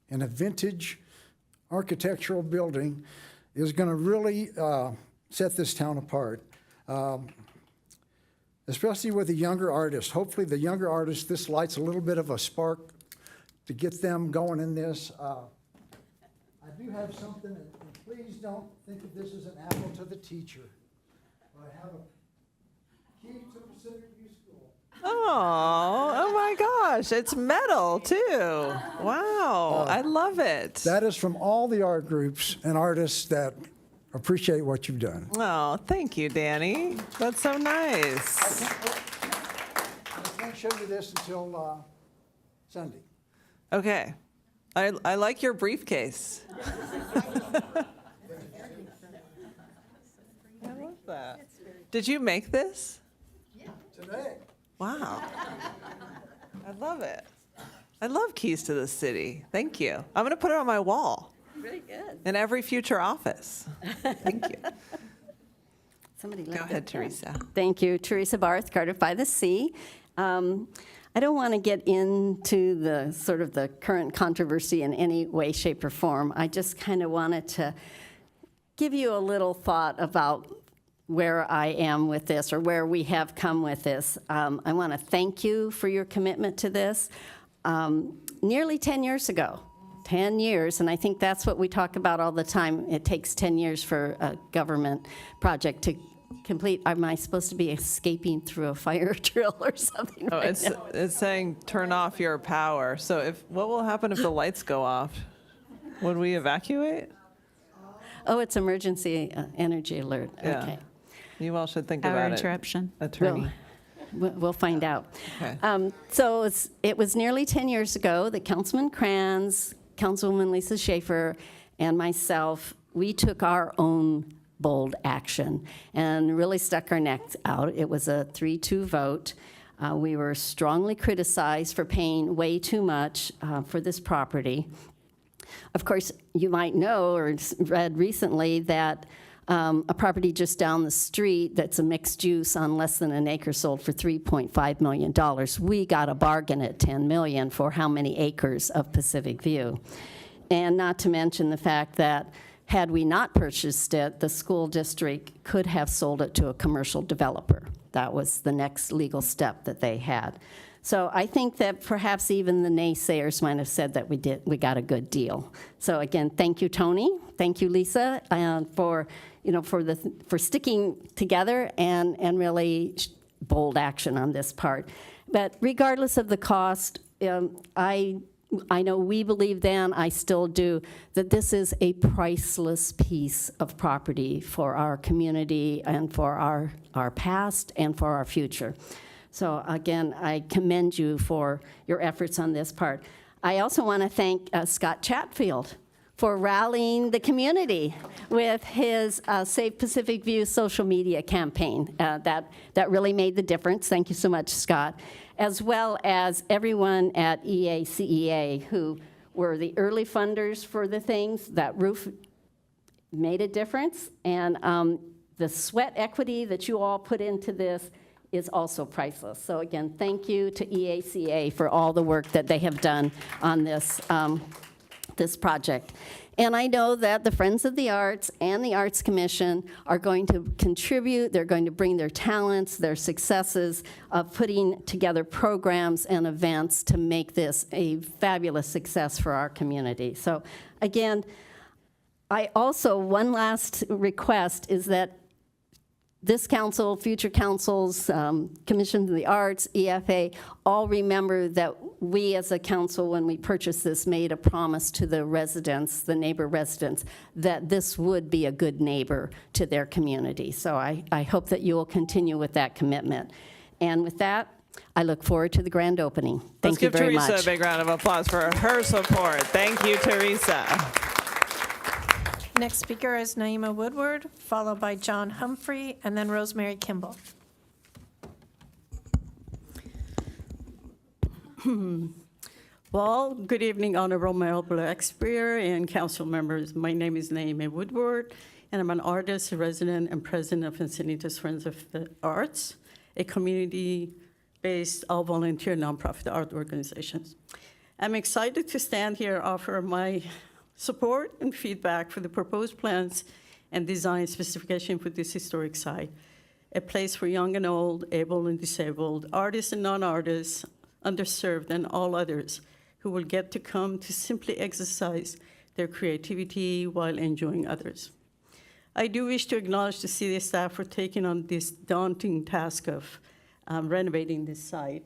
in a vintage architectural building is going to really set this town apart. Especially with the younger artists. Hopefully the younger artists, this lights a little bit of a spark to get them going in this. I do have something, and please don't think of this as an apple to the teacher. But I have a key to Pacific View School. Oh my gosh, it's metal too. Wow, I love it. That is from all the art groups and artists that appreciate what you've done. Oh, thank you, Danny. That's so nice. I can't show you this until Sunday. Okay. I like your briefcase. I love that. Did you make this? Today. Wow. I love it. I love keys to the city. Thank you. I'm going to put it on my wall. Very good. In every future office. Thank you. Somebody Go left ahead, it there. Teresa. Thank you. Teresa Barth, Cardiff by the Sea. I don't want to get into the sort of the current controversy in any way, shape, or form. I just kind of wanted to give you a little thought about where I am with this, or where we have come with this. I want to thank you for your commitment to this. Nearly 10 years ago, 10 years, and I think that's what we talk about all the time. It takes 10 years for a government project to complete. Am I supposed to be escaping through a fire drill or something? Oh, right now? it's saying turn off your power. So what will happen if the lights go off? Would we evacuate? Oh, it's emergency energy alert. Yeah. Okay. You all should think Power about interruption. it, attorney. We'll find out. Okay. So it was nearly 10 years ago that Councilman Kranz, Councilwoman Lisa Schaefer, and myself, we took our own bold action and really stuck our necks out. It was a 3-2 vote. We were strongly criticized for paying way too much for this property. Of course, you might know or read recently that a property just down the street that's a mixed use on less than an acre sold for $3.5 million. We got a bargain at $10 million for how many acres of Pacific View. And not to mention the fact that had we not purchased it, the school district could have sold it to a commercial developer. That was the next legal step that they had. So I think that perhaps even the naysayers might have said that we got a good deal. So again, thank you, Tony. Thank you, Lisa, for sticking together and really bold action on this part. But regardless of the cost, I know we believe then, I still do, that this is a priceless piece of property for our community and for our past and for our future. So again, I commend you for your efforts on this part. I also want to thank Scott Chatfield for rallying the community with his Save Pacific View social media campaign. That really made the difference. Thank you so much, Scott. As well as everyone at EACEA who were the early funders for the things. That roof made a difference. And the sweat equity that you all put into this is also priceless. So again, thank you to EACA for all the work that they have done on this, this project. And I know that the Friends of the Arts and the Arts Commission are going to contribute. They're going to bring their talents, their successes of putting together programs and events to make this a fabulous success for our community. So again, I also, one last request is that this council, future councils, Commission of the Arts, EFA, all remember that we as a council, when we purchased this, made a promise to the residents, the neighbor residents, that this would be a good neighbor to their community. So I hope that you will continue with that commitment. And with that, I look forward to the grand opening. Thank you very much. Let's give Teresa a big round of applause for her support. Thank you, Teresa. Next speaker is Naima Woodward, followed by John Humphrey, and then Rosemary Kimball. Well, good evening, Honorable Mayor Blackspear and council members. My name is Naima Woodward, and I'm an artist, resident, and president of Encinitas Friends of the Arts, a community-based, all-volunteer nonprofit art organization. I'm excited to stand here and offer my support and feedback for the proposed plans and design specification for this historic site, a place for young and old, able and disabled, artists and non-artists, underserved, and all others who will get to come to simply exercise their creativity while enjoying others. I do wish to acknowledge the city staff for taking on this daunting task of renovating this site.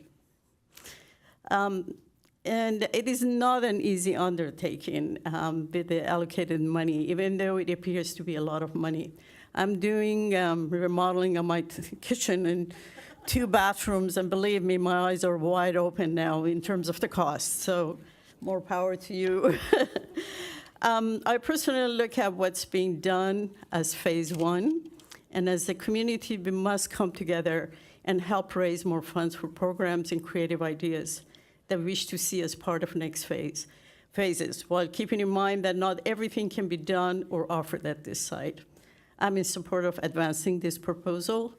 And it is not an easy undertaking with the allocated money, even though it appears to be a lot of money. I'm doing remodeling of my kitchen and 2 bathrooms, and believe me, my eyes are wide open now in terms of the cost, so more power to you. I personally look at what's being done as phase 1, and as a community, we must come together and help raise more funds for programs and creative ideas that we wish to see as part of next phases, while keeping in mind that not everything can be done or offered at this site. I'm in support of advancing this proposal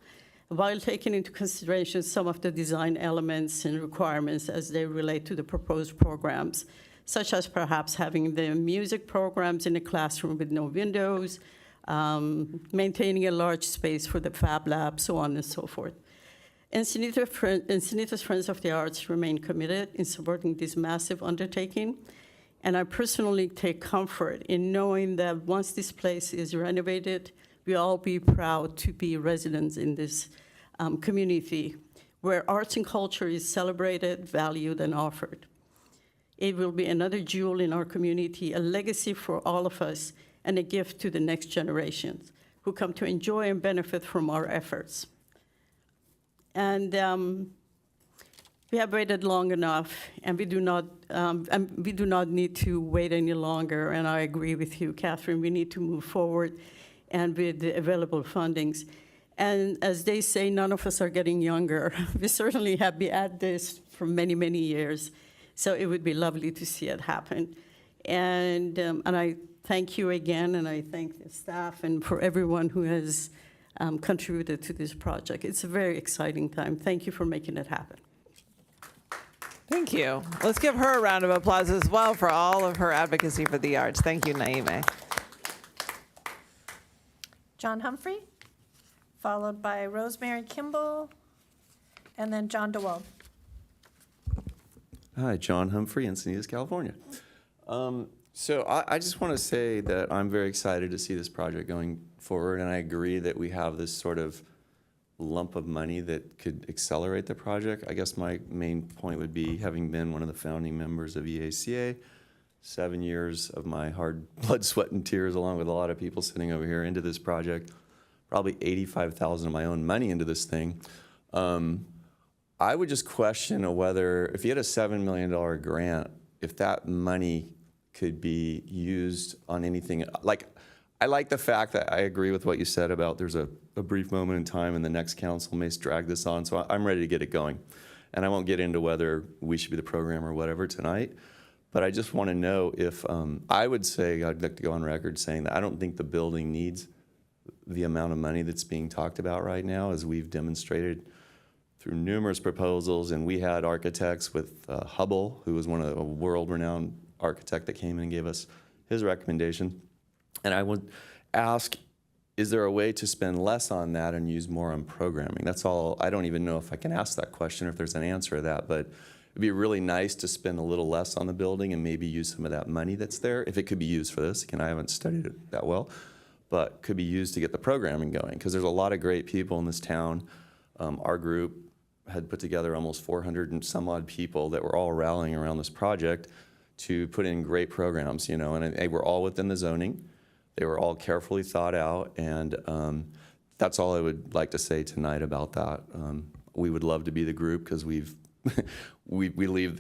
while taking into consideration some of the design elements and requirements as they relate to the proposed programs, such as perhaps having the music programs in a classroom with no windows, maintaining a large space for the Fab Lab, so on and so forth. Encinitas Friends of the Arts remain committed in supporting this massive undertaking, and I personally take comfort in knowing that once this place is renovated, we'll all be proud to be residents in this community where arts and culture is celebrated, valued, and offered. It will be another jewel in our community, a legacy for all of us, and a gift to the next generations who come to enjoy and benefit from our efforts. And we have waited long enough, and we do not need to wait any longer. And I agree with you, Catherine. We need to move forward, and with the available fundings. And as they say, none of us are getting younger. We certainly have been at this for many, many years. So it would be lovely to see it happen. And I thank you again, and I thank the staff and for everyone who has contributed to this project. It's a very exciting time. Thank you for making it happen. Thank you. Let's give her a round of applause as well for all of her advocacy for the arts. Thank you, Naima. John Humphrey, followed by Rosemary Kimball, and then John DeWald. Hi, John Humphrey, Encinitas, California. So I just want to say that I'm very excited to see this project going forward, and I agree that we have this sort of lump of money that could accelerate the project. I guess my main point would be, having been one of the founding members of EACA, 7 years of my hard blood, sweat, and tears, along with a lot of people sitting over here, into this project, probably $85,000 of my own money into this thing. I would just question whether, if you had a $7 million grant, if that money could be used on anything. Like, I like the fact that I agree with what you said about there's a brief moment in time and the next council may drag this on, so I'm ready to get it going. And I won't get into whether we should be the program or whatever tonight, but I just want to know if, I would say, I'd like to go on record saying that I don't think the building needs the amount of money that's being talked about right now, as we've demonstrated through numerous proposals. And we had architects with Hubble, who was a world-renowned architect, that came in and gave us his recommendation. And I would ask, is there a way to spend less on that and use more on programming? That's all. I don't even know if I can ask that question or if there's an answer to that, but it'd be really nice to spend a little less on the building and maybe use some of that money that's there, if it could be used for this. Again, I haven't studied it that well, but could be used to get the programming going, because there's a lot of great people in this town. Our group had put together almost 400 and some odd people that were all rallying around this project to put in great programs, and they were all within the zoning. They were all carefully thought out, and that's all I would like to say tonight about that. We would love to be the group, because we believe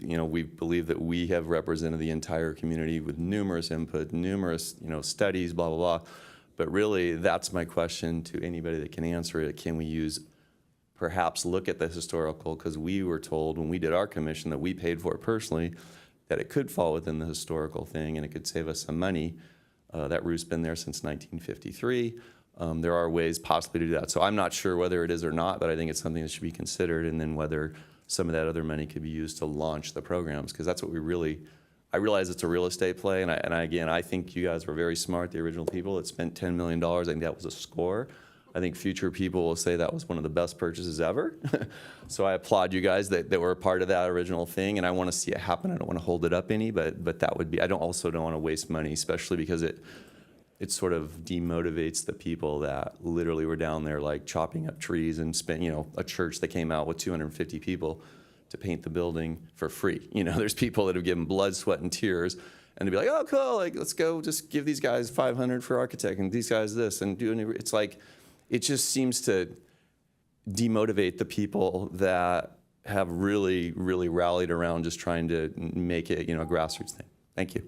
that we have represented the entire community with numerous input, numerous studies, blah blah blah. But really, that's my question to anybody that can answer it. Can we perhaps look at the historical, because we were told when we did our commission that we paid for it personally, that it could fall within the historical thing and it could save us some money. That roof's been there since 1953. There are ways possibly to do that. So I'm not sure whether it is or not, but I think it's something that should be considered, and then whether some of that other money could be used to launch the programs, because that's what I realize it's a real estate play, and again, I think you guys were very smart, the original people that spent $10 million. I think that was a score. I think future people will say that was one of the best purchases ever. So I applaud you guys that were a part of that original thing, and I want to see it happen. I don't want to hold it up any, but that would be, I don't want to waste money, especially because it sort of demotivates the people that literally were down there like chopping up trees and spent, a church that came out with 250 people to paint the building for free. There's people that have given blood, sweat, and tears, and to be like, oh, cool, like, let's go just give these guys $500 for architect and these guys this and it's like, it just seems to demotivate the people that have really, really rallied around just trying to make it, a grassroots thing. Thank you.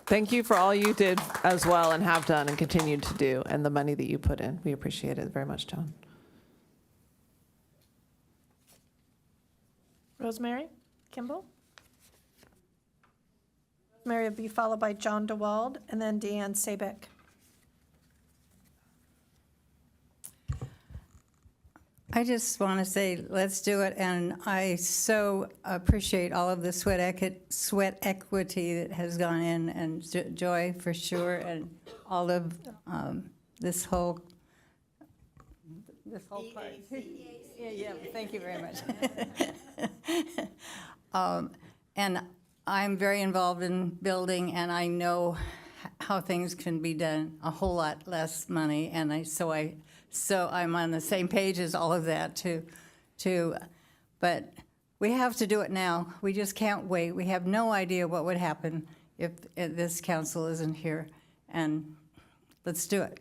Thank you for all you did as well, and have done and continued to do, and the money that you put in. We appreciate it very much, John. Rosemary Kimball? Rosemary will be followed by John DeWald and then Deanne Sabick. I just want to say, let's do it, and I so appreciate all of the sweat equity that has gone in, and Joy for sure, and all of this whole part. Yeah, thank you very much. And I'm very involved in building, and I know how things can be done a whole lot less money, and so I'm on the same page as all of that too. But we have to do it now. We just can't wait. We have no idea what would happen if this council isn't here. And let's do it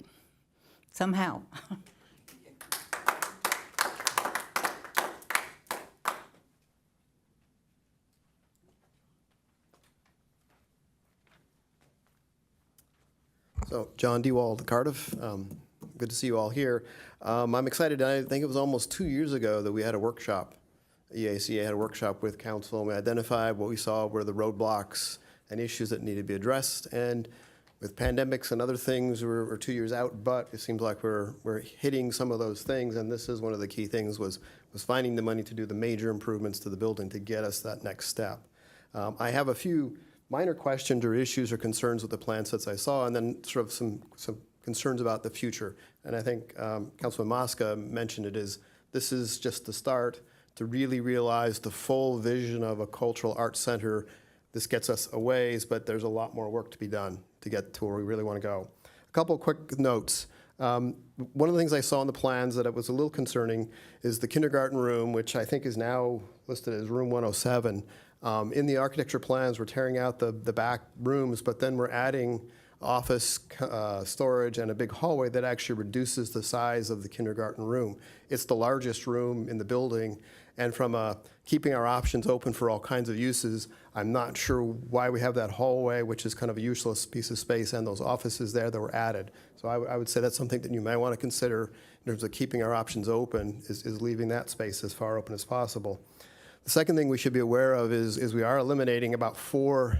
somehow. So, John DeWald, Cardiff. Good to see you all here. I'm excited. I think it was almost 2 years ago that we had a workshop. EACA had a workshop with council, and we identified what we saw were the roadblocks and issues that needed to be addressed. And with pandemics and other things, we're 2 years out, but it seems like we're hitting some of those things. And this is one of the key things was finding the money to do the major improvements to the building to get us that next step. I have a few minor questions or issues or concerns with the plan sets I saw, and then sort of some concerns about the future. And I think Councilman Mosca mentioned this is just the start. to really realize the full vision of a cultural arts center. This gets us a ways, but there's a lot more work to be done to get to where we really want to go. A couple quick notes. One of the things I saw in the plans that it was a little concerning is the kindergarten room, which I think is now listed as room 107. In the architecture plans, we're tearing out the back rooms, but then we're adding office storage and a big hallway that actually reduces the size of the kindergarten room. It's the largest room in the building, and from keeping our options open for all kinds of uses, I'm not sure why we have that hallway, which is kind of a useless piece of space, and those offices there that were added. So I would say that's something that you may want to consider in terms of keeping our options open, is leaving that space as far open as possible. The second thing we should be aware of is we are eliminating about 4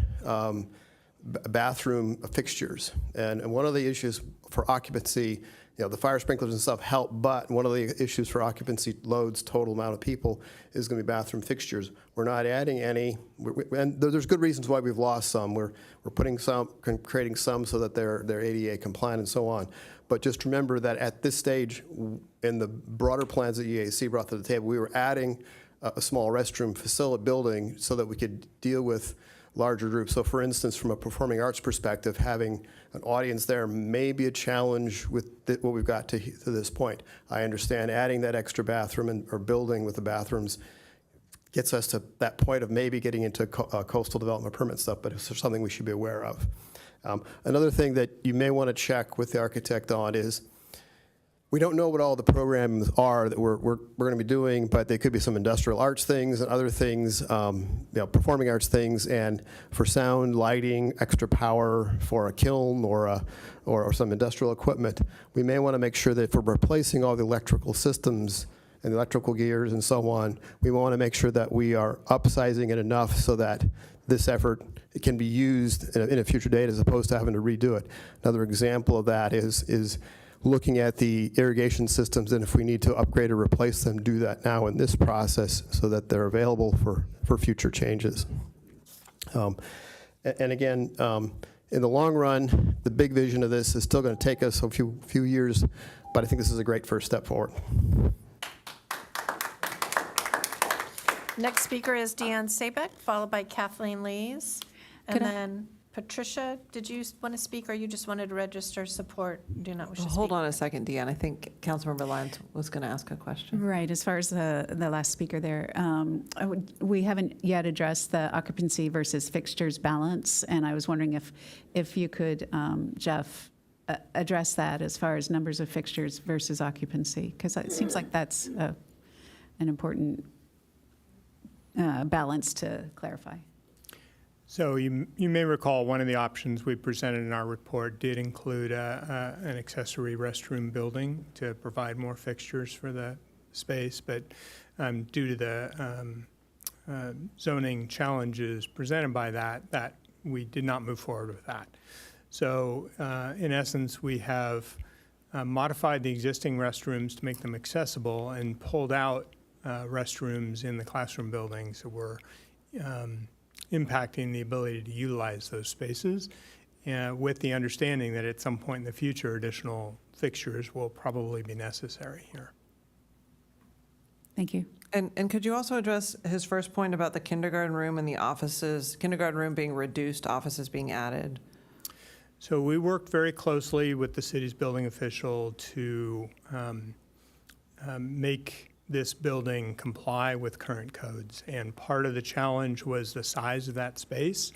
bathroom fixtures. And one of the issues for occupancy, the fire sprinklers and stuff help, but one of the issues for occupancy loads, total amount of people, is going to be bathroom fixtures. We're not adding any, and there's good reasons why we've lost some. We're putting some, creating some so that they're ADA compliant and so on. But just remember that at this stage, in the broader plans that EAC brought to the table, we were adding a small restroom facility building so that we could deal with larger groups. So for instance, from a performing arts perspective, having an audience there may be a challenge with what we've got to this point. I understand adding that extra bathroom or building with the bathrooms gets us to that point of maybe getting into coastal development permit stuff, but it's something we should be aware of. Another thing that you may want to check with the architect on is, we don't know what all the programs are that we're going to be doing, but they could be some industrial arts things and other things, performing arts things, and for sound, lighting, extra power for a kiln or some industrial equipment. We may want to make sure that if we're replacing all the electrical systems and the electrical gears and so on, we want to make sure that we are upsizing it enough so that this effort can be used in a future date as opposed to having to redo it. Another example of that is looking at the irrigation systems, and if we need to upgrade or replace them, do that now in this process so that they're available for future changes. And again, in the long run, the big vision of this is still going to take us a few years, but I think this is a great first step forward. Next speaker is Deanne Sabeck, followed by Kathleen Lees. And then Patricia, did you want to speak, or you just wanted to register support? Do not wish to speak. Hold on a second, Deanne. I think Councilmember Lyons was going to ask a question. Right, as far as the last speaker there, we haven't yet addressed the occupancy versus fixtures balance, and I was wondering if you could, Jeff, address that as far as numbers of fixtures versus occupancy, because it seems like that's an important balance to clarify. So you may recall one of the options we presented in our report did include an accessory restroom building to provide more fixtures for the space, but due to the zoning challenges presented by that we did not move forward with that. So in essence, we have modified the existing restrooms to make them accessible and pulled out restrooms in the classroom buildings that were impacting the ability to utilize those spaces, with the understanding that at some point in the future, additional fixtures will probably be necessary here. Thank you. And could you also address his first point about the kindergarten room and the offices, kindergarten room being reduced, offices being added? So we worked very closely with the city's building official to make this building comply with current codes. And part of the challenge was the size of that space,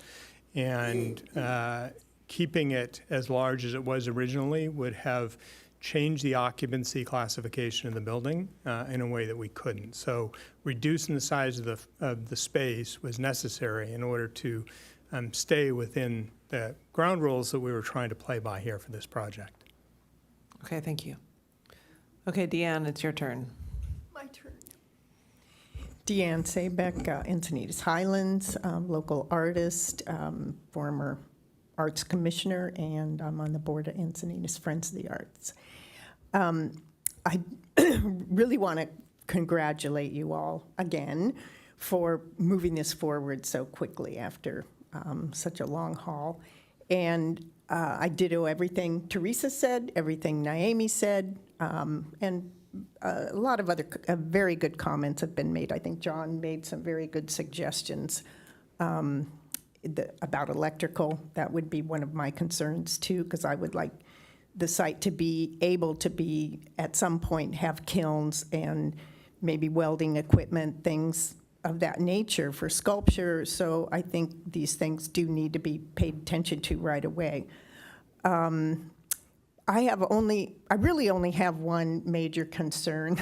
and keeping it as large as it was originally would have changed the occupancy classification of the building in a way that we couldn't. So reducing the size of the space was necessary in order to stay within the ground rules that we were trying to play by here for this project. Okay, thank you. Okay, Deanne, it's your turn. My turn. Deanne Sabeck, Encinitas Highlands, local artist, former arts commissioner, and I'm on the board of Encinitas Friends of the Arts. I really want to congratulate you all again for moving this forward so quickly after such a long haul. And I ditto everything Teresa said, everything Naomi said, and a lot of other very good comments have been made. I think John made some very good suggestions about electrical. That would be one of my concerns too, because I would like the site to be able to be, at some point, have kilns and maybe welding equipment, things of that nature for sculpture. So I think these things do need to be paid attention to right away. I really only have one major concern,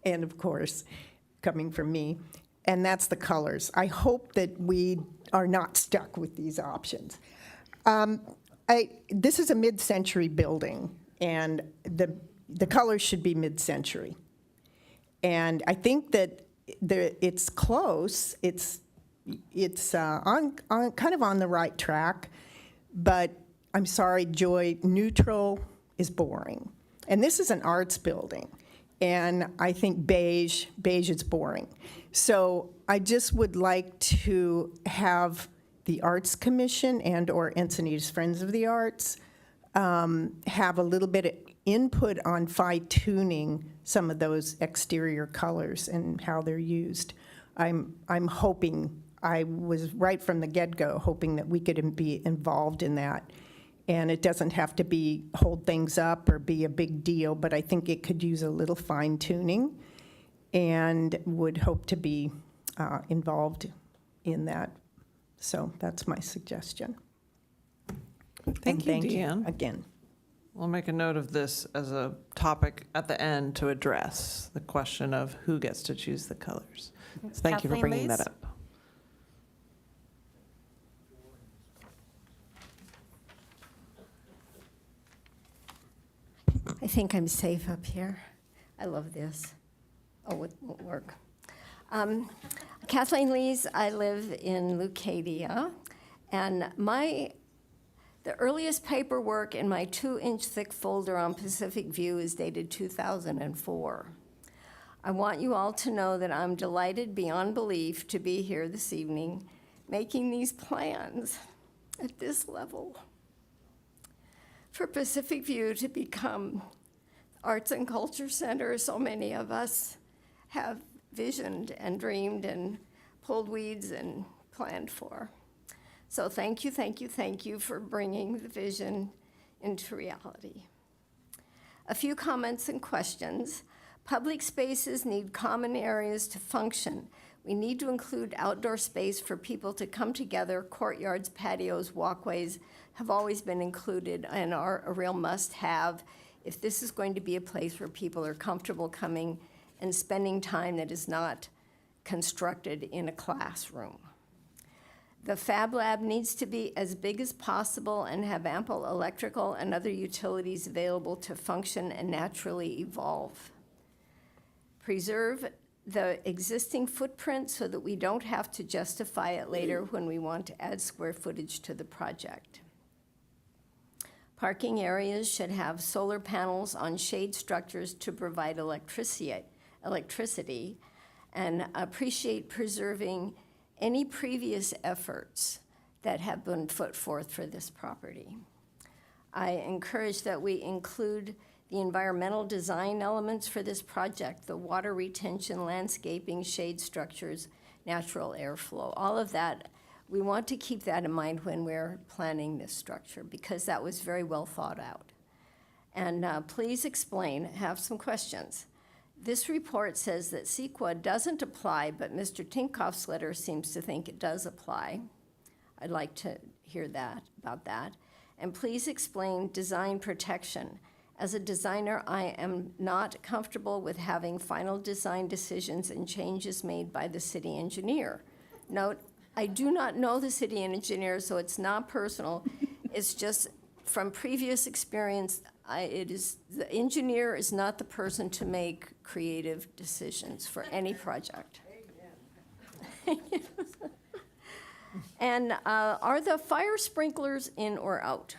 and of course, coming from me, and that's the colors. I hope that we are not stuck with these options. This is a mid-century building, and the colors should be mid-century. And I think that it's close. It's on kind of on the right track, but I'm sorry, Joy, neutral is boring. And this is an arts building, and I think beige is boring. So I just would like to have the Arts Commission and/or Encinitas Friends of the Arts have a little bit of input on fine-tuning some of those exterior colors and how they're used. I'm hoping, I was right from the get-go hoping that we could be involved in that. And it doesn't have to be hold things up or be a big deal, but I think it could use a little fine-tuning, and would hope to be involved in that. So that's my suggestion. Thank you, Deanne. Again. We'll make a note of this as a topic at the end to address the question of who gets to choose the colors. So thank you for Kathleen bringing that Lees? up. I think I'm safe up here. I love this. Oh, it won't work. Kathleen Lees, I live in Leucadia, and the earliest paperwork in my 2-inch thick folder on Pacific View is dated 2004. I want you all to know that I'm delighted beyond belief to be here this evening making these plans at this level for Pacific View to become arts and culture center. So many of us have visioned and dreamed and pulled weeds and planned for. So thank you, thank you, thank you for bringing the vision into reality. A few comments and questions. Public spaces need common areas to function. We need to include outdoor space for people to come together. Courtyards, patios, walkways have always been included and are a real must-have if this is going to be a place where people are comfortable coming and spending time that is not constructed in a classroom. The Fab Lab needs to be as big as possible and have ample electrical and other utilities available to function and naturally evolve. Preserve the existing footprint so that we don't have to justify it later when we want to add square footage to the project. Parking areas should have solar panels on shade structures to provide electricity, and appreciate preserving any previous efforts that have been put forth for this property. I encourage that we include the environmental design elements for this project, the water retention, landscaping, shade structures, natural airflow, all of that. We want to keep that in mind when we're planning this structure because that was very well thought out. And please explain, have some questions. This report says that CEQA doesn't apply, but Mr. Tinkoff's letter seems to think it does apply. I'd like to hear about that. And please explain design protection. As a designer, I am not comfortable with having final design decisions and changes made by the city engineer. Note, I do not know the city engineer, so it's not personal. It's just from previous experience, the engineer is not the person to make creative decisions for any project. And are the fire sprinklers in or out?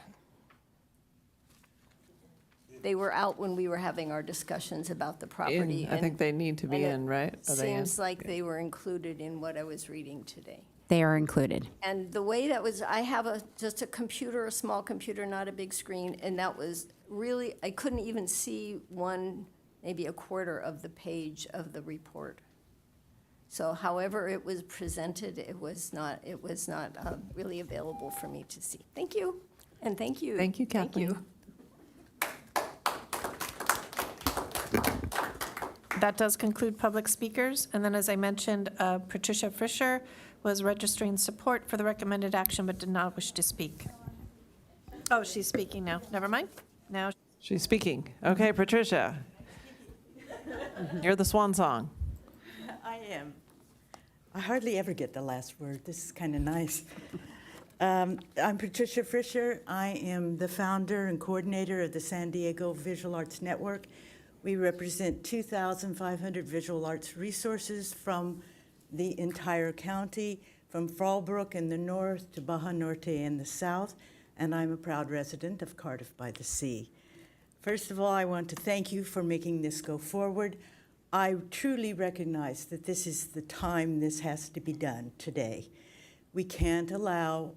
They were out when we were having our discussions about the property. I think they need to be in, right? Are they in? Seems like they were included in what I was reading today. They are included. And the way that was, I have just a computer, a small computer, not a big screen, and that was really, I couldn't even see one maybe a quarter of the page of the report. So however it was presented, it was not really available for me to see. Thank you, and thank you. Thank you, Kathleen. That does conclude public speakers. And then, as I mentioned, Patricia Fisher was registering support for the recommended action but did not wish to speak. Oh, she's speaking now. Never mind. Now. She's speaking. Okay, Patricia. You're the swan song. I am. I hardly ever get the last word. This is kind of nice. I'm Patricia Fisher. I am the founder and coordinator of the San Diego Visual Arts Network. We represent 2,500 visual arts resources from the entire county, from Fallbrook in the north to Baja Norte in the south, and I'm a proud resident of Cardiff by the Sea. First of all, I want to thank you for making this go forward. I truly recognize that this is the time this has to be done today. We can't allow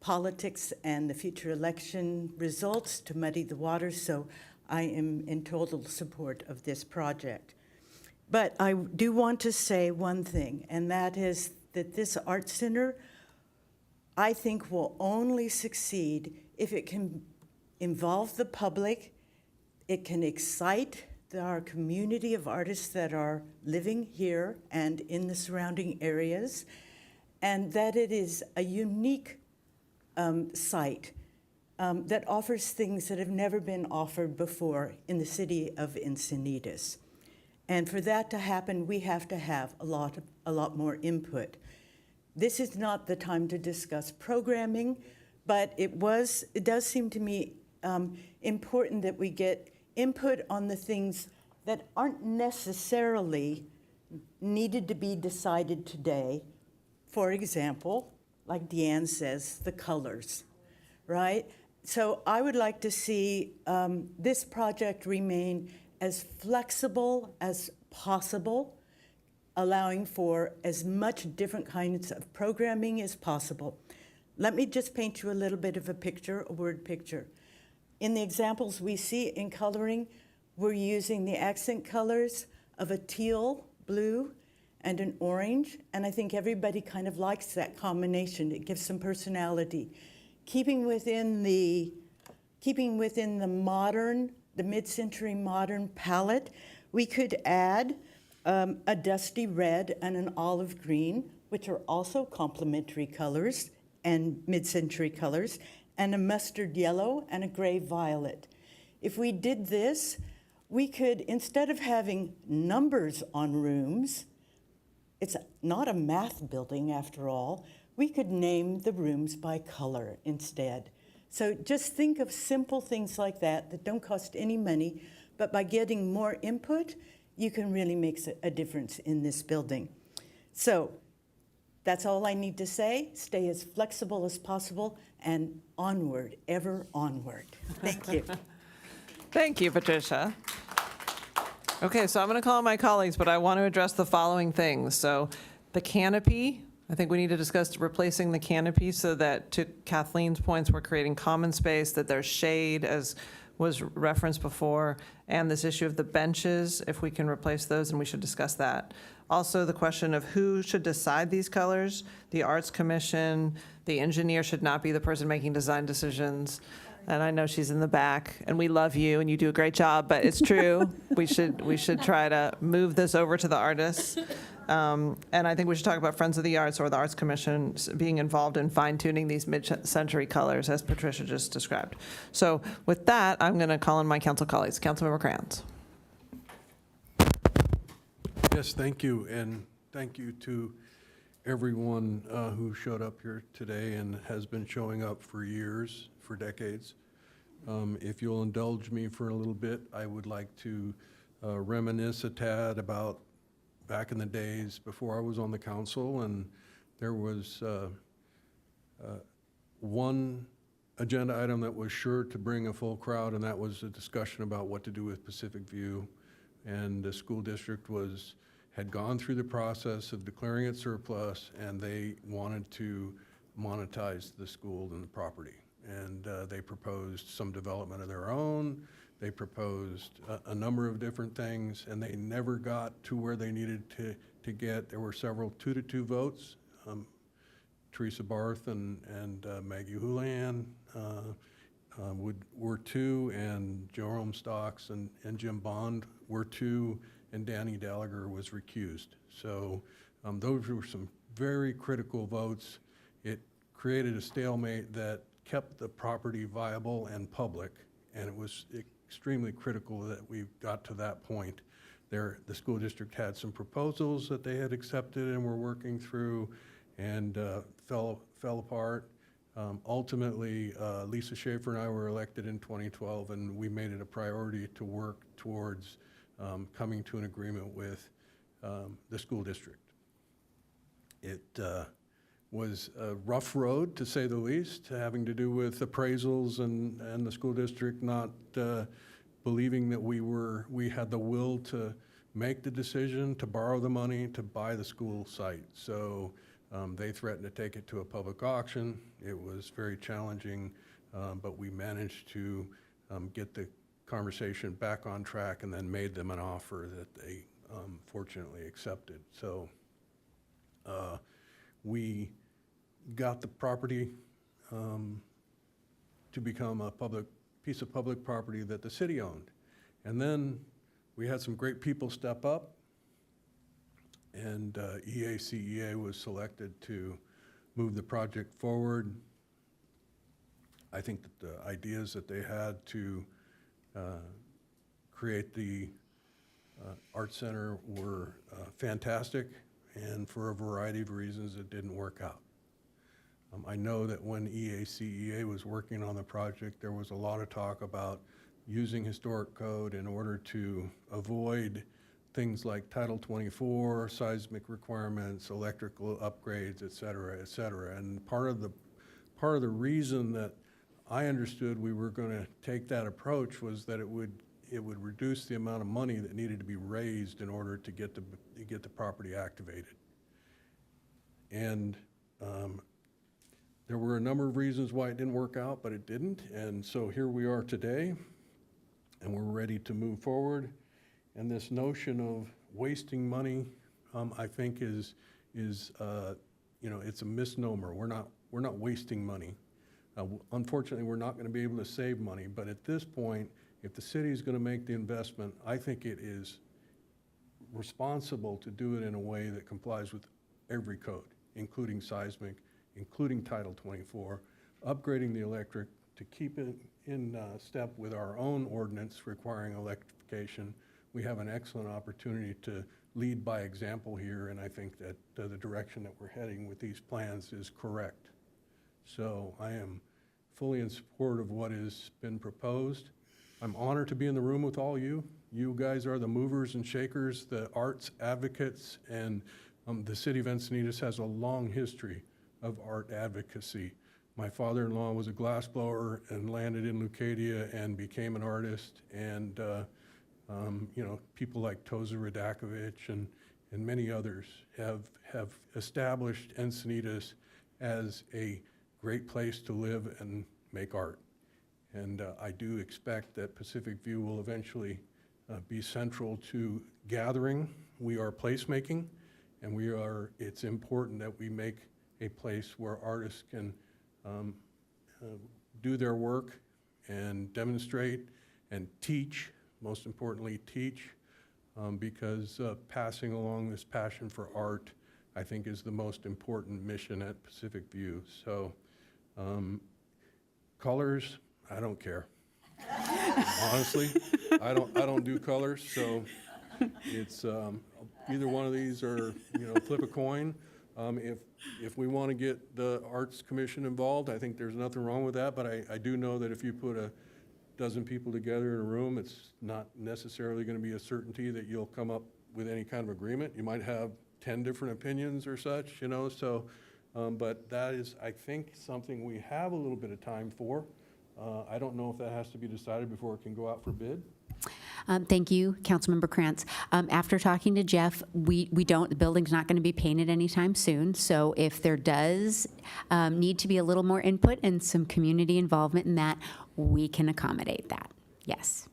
politics and the future election results to muddy the waters, so I am in total support of this project. But I do want to say one thing, and that is that this art center, I think, will only succeed if it can involve the public, it can excite our community of artists that are living here and in the surrounding areas, and that it is a unique site that offers things that have never been offered before in the city of Encinitas. And for that to happen, we have to have a lot more input. This is not the time to discuss programming, but it does seem to me important that we get input on the things that aren't necessarily needed to be decided today. For example, like Deanne says, the colors, right? So I would like to see this project remain as flexible as possible, allowing for as much different kinds of programming as possible. Let me just paint you a little bit of a picture, a word picture. In the examples we see in coloring, we're using the accent colors of a teal, blue, and an orange, and I think everybody kind of likes that combination. It gives some personality. Keeping within the modern, the mid-century modern palette, we could add a dusty red and an olive green, which are also complementary colors and mid-century colors, and a mustard yellow and a gray violet. If we did this, we could, instead of having numbers on rooms, it's not a math building after all, we could name the rooms by color instead. So just think of simple things like that don't cost any money, but by getting more input, you can really make a difference in this building. So that's all I need to say. Stay as flexible as possible and onward, ever onward. Thank you. Thank you, Patricia. Okay, so I'm going to call on my colleagues, but I want to address the following things. So the canopy, I think we need to discuss replacing the canopy so that, to Kathleen's points, we're creating common space, that there's shade, as was referenced before, and this issue of the benches, if we can replace those, and we should discuss that. Also, the question of who should decide these colors. The Arts Commission, the engineer should not be the person making design decisions. And I know she's in the back, and we love you, and you do a great job, but it's true. We should try to move this over to the artists. And I think we should talk about Friends of the Arts or the Arts Commission being involved in fine-tuning these mid-century colors, as Patricia just described. So with that, I'm going to call on my council colleagues. Councilmember Kranz. Yes, thank you, and thank you to everyone who showed up here today and has been showing up for years, for decades. If you'll indulge me for a little bit, I would like to reminisce a tad about back in the days before I was on the council, and there was one agenda item that was sure to bring a full crowd, and that was a discussion about what to do with Pacific View. And the school district had gone through the process of declaring it surplus, and they wanted to monetize the school and the property. And they proposed some development of their own. They proposed a number of different things, and they never got to where they needed to get. There were several 2-2 votes. Teresa Barth and Maggie Houlihan were 2, and Jerome Stocks and Jim Bond were 2, and Danny Gallagher was recused. So those were some very critical votes. It created a stalemate that kept the property viable and public, and it was extremely critical that we got to that point. The school district had some proposals that they had accepted and were working through, and fell apart. Ultimately, Lisa Schaefer and I were elected in 2012, and we made it a priority to work towards coming to an agreement with the school district. It was a rough road, to say the least, having to do with appraisals and the school district not believing that we had the will to make the decision to borrow the money to buy the school site. So they threatened to take it to a public auction. It was very challenging, but we managed to get the conversation back on track and then made them an offer that they fortunately accepted. So we got the property to become a piece of public property that the city owned. And then we had some great people step up, and EACEA was selected to move the project forward. I think that the ideas that they had to create the Art Center were fantastic, and for a variety of reasons it didn't work out. I know that when EACEA was working on the project, there was a lot of talk about using historic code in order to avoid things like Title 24, seismic requirements, electrical upgrades, et cetera, et cetera. And part of the reason that I understood we were going to take that approach was that it would reduce the amount of money that needed to be raised in order to get the property activated. And there were a number of reasons why it didn't work out, but it didn't. And so here we are today, and we're ready to move forward. And this notion of wasting money, I think is it's a misnomer. We're not wasting money. Unfortunately, we're not going to be able to save money. But at this point, if the city is going to make the investment, I think it is responsible to do it in a way that complies with every code, including seismic, including Title 24, upgrading the electric to keep it in step with our own ordinance requiring electrification. We have an excellent opportunity to lead by example here, and I think that the direction that we're heading with these plans is correct. So I am fully in support of what has been proposed. I'm honored to be in the room with all you. You guys are the movers and shakers, the arts advocates, and the city of Encinitas has a long history of art advocacy. My father-in-law was a glassblower and landed in Leucadia and became an artist, and people like Toza Radakovich and many others have established Encinitas as a great place to live and make art. And I do expect that Pacific View will eventually be central to gathering. We are placemaking, and it's important that we make a place where artists can do their work and demonstrate and teach, most importantly teach, because passing along this passion for art, I think, is the most important mission at Pacific View. So colors, I don't care. Honestly, I don't do colors, so it's either one of these, or flip a coin. If we want to get the Arts Commission involved, I think there's nothing wrong with that, but I do know that if you put a dozen people together in a room, it's not necessarily going to be a certainty that you'll come up with any kind of agreement. You might have 10 different opinions or such, so, but that is, I think, something we have a little bit of time for. I don't know if that has to be decided before it can go out for bid. Thank you, Councilmember Krantz. After talking to Jeff, the building's not going to be painted anytime soon. So if there does need to be a little more input and some community involvement in that, we can accommodate that. Yes.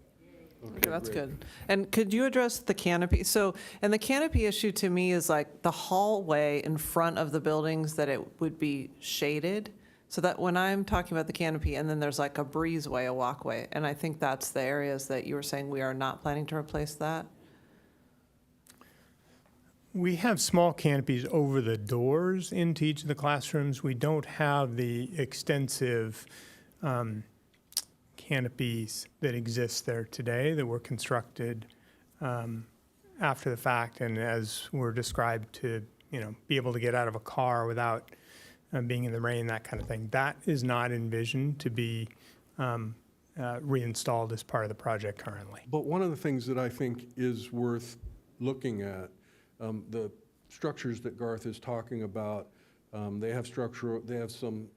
Okay, that's good. And could you address the canopy? So, and the canopy issue to me is like the hallway in front of the buildings, that it would be shaded. So that when I'm talking about the canopy, and then there's like a breezeway, a walkway, and I think that's the areas that you were saying we are not planning to replace that? We have small canopies over the doors into each of the classrooms. We don't have the extensive canopies that exist there today that were constructed after the fact and as were described to, be able to get out of a car without being in the rain, that kind of thing. That is not envisioned to be reinstalled as part of the project currently. But one of the things that I think is worth looking at, the structures that Garth is talking about, they have some,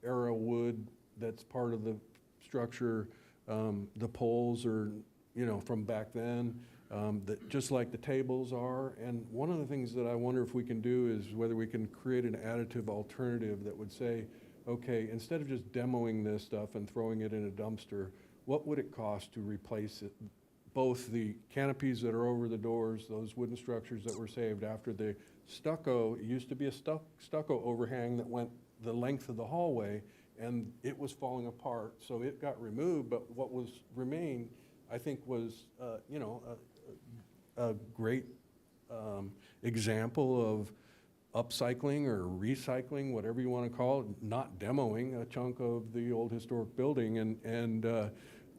arrow wood that's part of the structure. The poles are, from back then, that just like the tables are. And one of the things that I wonder if we can do is whether we can create an additive alternative that would say, okay, instead of just demoing this stuff and throwing it in a dumpster, what would it cost to replace it? Both the canopies that are over the doors, those wooden structures that were saved after the stucco, it used to be a stucco overhang that went the length of the hallway, and it was falling apart, so it got removed, but what was remained, I think, was, a great example of upcycling or recycling, whatever you want to call it, not demoing a chunk of the old historic building, and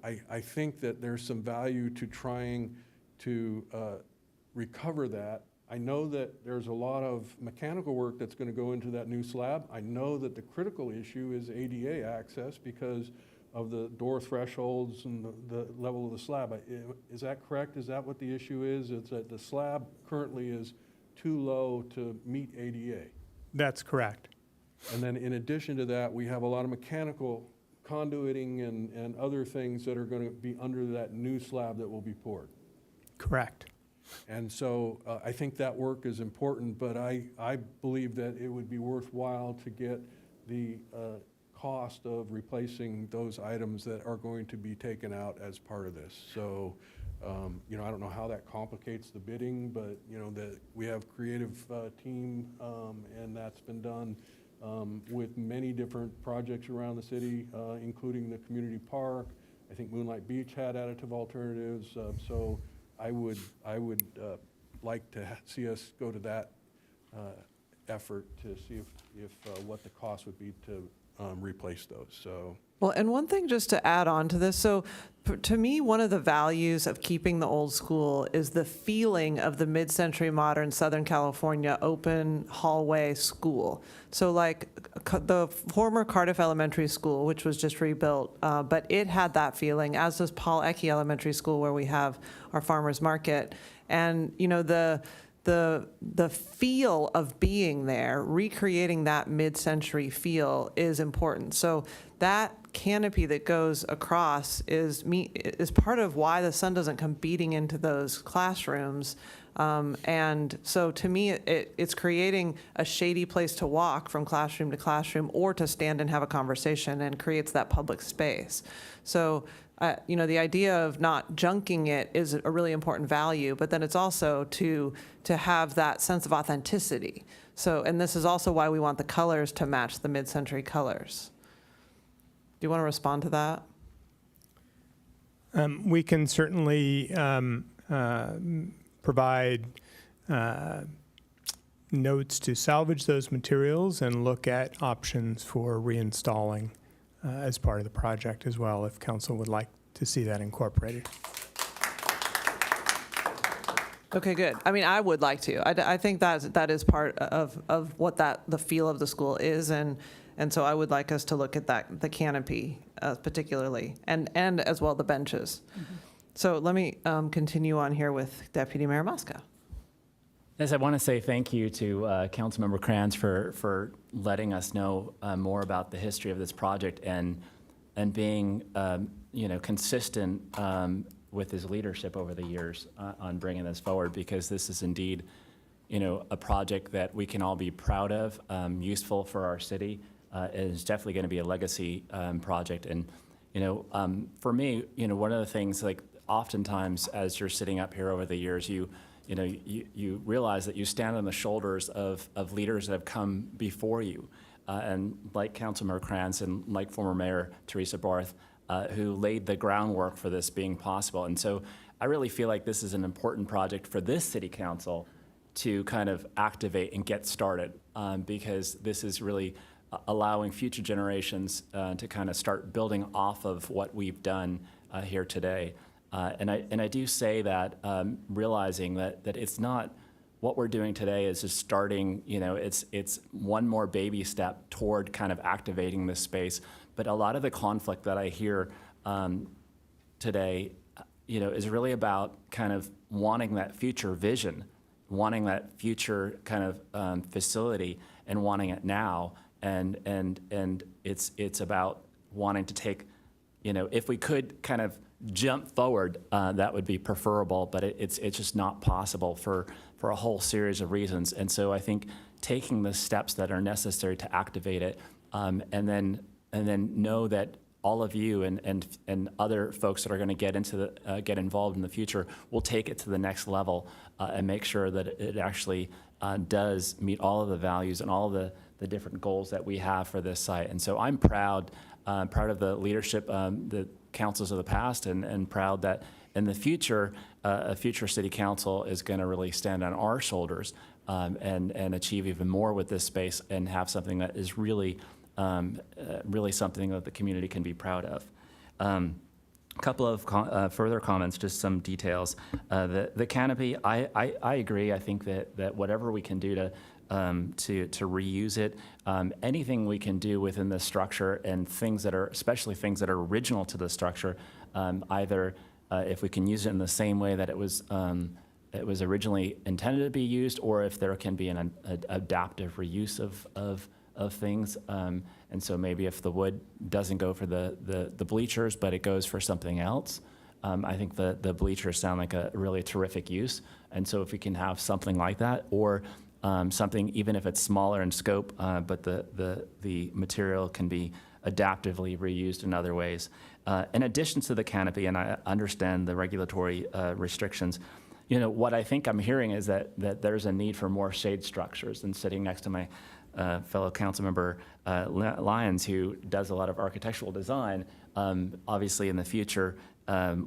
I think that there's some value to trying to recover that. I know that there's a lot of mechanical work that's going to go into that new slab. I know that the critical issue is ADA access because of the door thresholds and the level of the slab. Is that correct? Is that what the issue is? It's that the slab currently is too low to meet ADA. That's correct. And then in addition to that, we have a lot of mechanical conduiting and other things that are going to be under that new slab that will be poured. Correct. And so I think that work is important, but I believe that it would be worthwhile to get the cost of replacing those items that are going to be taken out as part of this. So, I don't know how that complicates the bidding, but, that we have creative team, and that's been done with many different projects around the city, including the community park. I think Moonlight Beach had additive alternatives. So I would like to see us go to that effort to see if what the cost would be to replace those. So. Well, and one thing just to add on to this, so to me, one of the values of keeping the old school is the feeling of the mid-century modern Southern California open hallway school. So like the former Cardiff Elementary School, which was just rebuilt, but it had that feeling, as does Paul Eckie Elementary School, where we have our farmers market. And, the feel of being there, recreating that mid-century feel is important. So that canopy that goes across is part of why the sun doesn't come beating into those classrooms. And so to me, it's creating a shady place to walk from classroom to classroom or to stand and have a conversation, and creates that public space. So the idea of not junking it is a really important value, but then it's also to have that sense of authenticity. So, and this is also why we want the colors to match the mid-century colors. Do you want to respond to that? We can certainly provide notes to salvage those materials and look at options for reinstalling as part of the project as well, if council would like to see that incorporated. Okay, good. I mean, I would like to. I think that is part of what the feel of the school is, and so I would like us to look at that, the canopy particularly, and as well the benches. Mm-hmm. So let me continue on here with Deputy Mayor Mosca. Yes, I want to say thank you to Councilmember Kranz for letting us know more about the history of this project and being consistent with his leadership over the years on bringing this forward, because this is indeed a project that we can all be proud of, useful for our city. It's definitely going to be a legacy project. And for me, one of the things, like, oftentimes, as you're sitting up here over the years, you realize that you stand on the shoulders of leaders that have come before you. And like Councilmember Krantz and like former Mayor Teresa Barth, who laid the groundwork for this being possible. And so I really feel like this is an important project for this city council to kind of activate and get started, because this is really allowing future generations to kind of start building off of what we've done here today. And I do say that realizing that it's not what we're doing today is just starting, it's one more baby step toward kind of activating this space. But a lot of the conflict that I hear today, is really about kind of wanting that future vision, wanting that future kind of facility, and wanting it now. And it's about wanting to take, if we could kind of jump forward, that would be preferable, but it's just not possible for a whole series of reasons. And so I think taking the steps that are necessary to activate it, and then know that all of you and other folks that are going to get involved in the future will take it to the next level, and make sure that it actually does meet all of the values and all the different goals that we have for this site. And so I'm proud of the leadership, the councils of the past, and proud that in the future, a future city council is going to really stand on our shoulders, and achieve even more with this space, and have something that is really something that the community can be proud of. A couple of further comments, just some details. The canopy, I agree. I think that whatever we can do to reuse it, anything we can do within the structure, and especially things that are original to the structure, either if we can use it in the same way that it was originally intended to be used, or if there can be an adaptive reuse of things. And so maybe if the wood doesn't go for the bleachers, but it goes for something else, I think the bleachers sound like a really terrific use. And so if we can have something like that, or something, even if it's smaller in scope, but the material can be adaptively reused in other ways. In addition to the canopy, and I understand the regulatory restrictions, what I think I'm hearing is that there's a need for more shade structures. And sitting next to my fellow council member Lyons, who does a lot of architectural design, obviously in the future,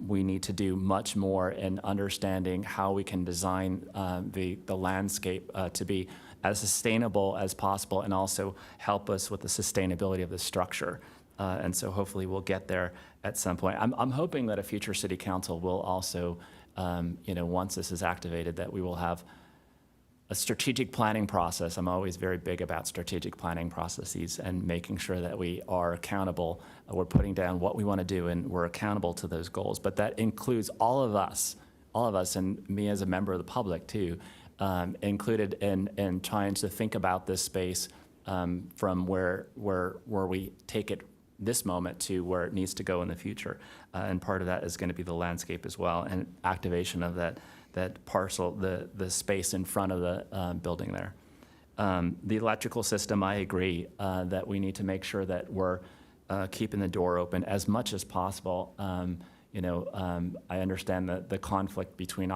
we need to do much more in understanding how we can design the landscape to be as sustainable as possible, and also help us with the sustainability of the structure. And so hopefully we'll get there at some point. I'm hoping that a future city council will also, once this is activated, that we will have a strategic planning process. I'm always very big about strategic planning processes and making sure that we are accountable. We're putting down what we want to do, and we're accountable to those goals. But that includes all of us, and me as a member of the public too, included in trying to think about this space from where we take it this moment to where it needs to go in the future. And part of that is going to be the landscape as well, and activation of that parcel, the space in front of the building there. The electrical system, I agree that we need to make sure that we're keeping the door open as much as possible. I understand the conflict between the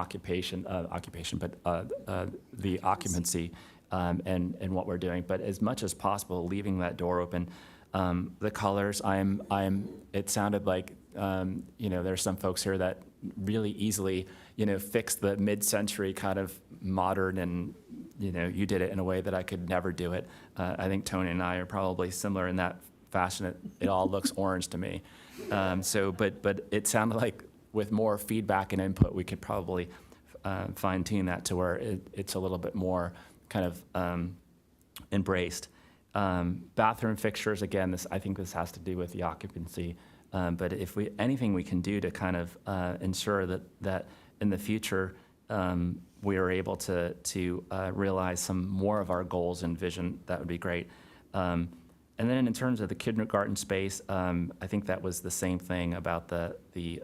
occupancy and what we're doing, but as much as possible, leaving that door open. The colors, it sounded like, there's some folks here that really easily, fix the mid-century kind of modern, and, you did it in a way that I could never do it. I think Tony and I are probably similar in that fashion. It all looks orange to me. But it sounded like with more feedback and input, we could probably fine tune that to where it's a little bit more kind of embraced. Bathroom fixtures, again, I think this has to do with the occupancy. But if anything we can do to kind of ensure that in the future we are able to realize some more of our goals and vision, that would be great. And then in terms of the kindergarten space, I think that was the same thing about the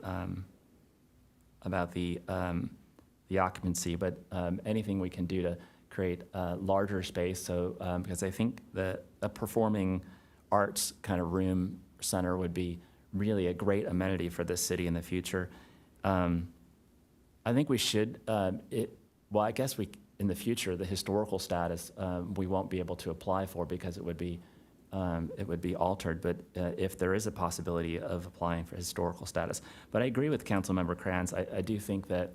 occupancy, but anything we can do to create a larger space. So because I think a performing arts kind of room center would be really a great amenity for this city in the future. I think we should, well, I guess in the future, the historical status, we won't be able to apply for because it would be altered, but if there is a possibility of applying for historical status. But I agree with Councilmember Kranz. I do think that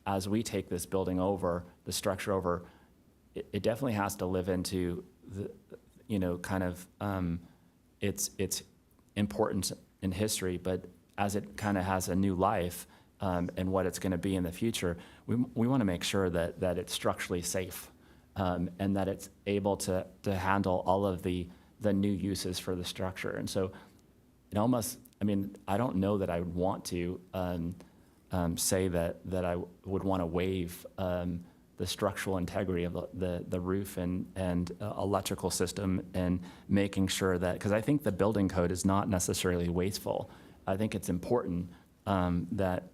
as we take this building over, the structure over, it definitely has to live into the, kind of its importance in history, but as it kind of has a new life and what it's going to be in the future, we want to make sure that it's structurally safe. And that it's able to handle all of the new uses for the structure. And so it almost, I don't know that I would want to say that I would want to waive the structural integrity of the roof and electrical system, and making sure that, because I think the building code is not necessarily wasteful. I think it's important that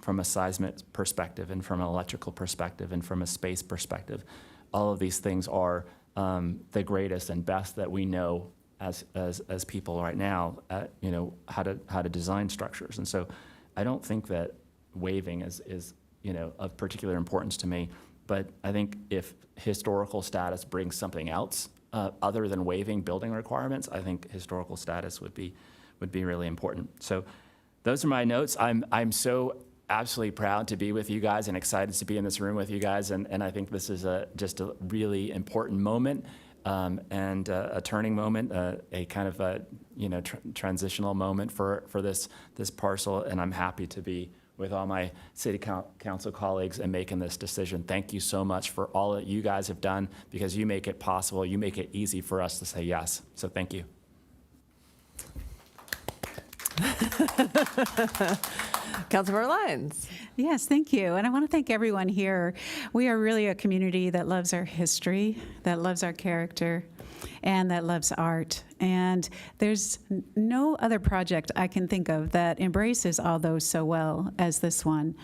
from a seismic perspective and from an electrical perspective and from a space perspective, all of these things are the greatest and best that we know as people right now at, how to design structures. And so I don't think that waiving is of particular importance to me, but I think if historical status brings something else other than waiving building requirements, I think historical status would be really important. So those are my notes. I'm so absolutely proud to be with you guys and excited to be in this room with you guys. And I think this is just a really important moment and a turning moment, a kind of a transitional moment for this parcel. And I'm happy to be with all my city council colleagues and making this decision. Thank you so much for all that you guys have done, because you make it possible. You make it easy for us to say yes. So thank you. Councilmember Lyons. Yes, thank you. And I want to thank everyone here. We are really a community that loves our history, that loves our character, and that loves art. And there's no other project I can think of that embraces all those so well as this one.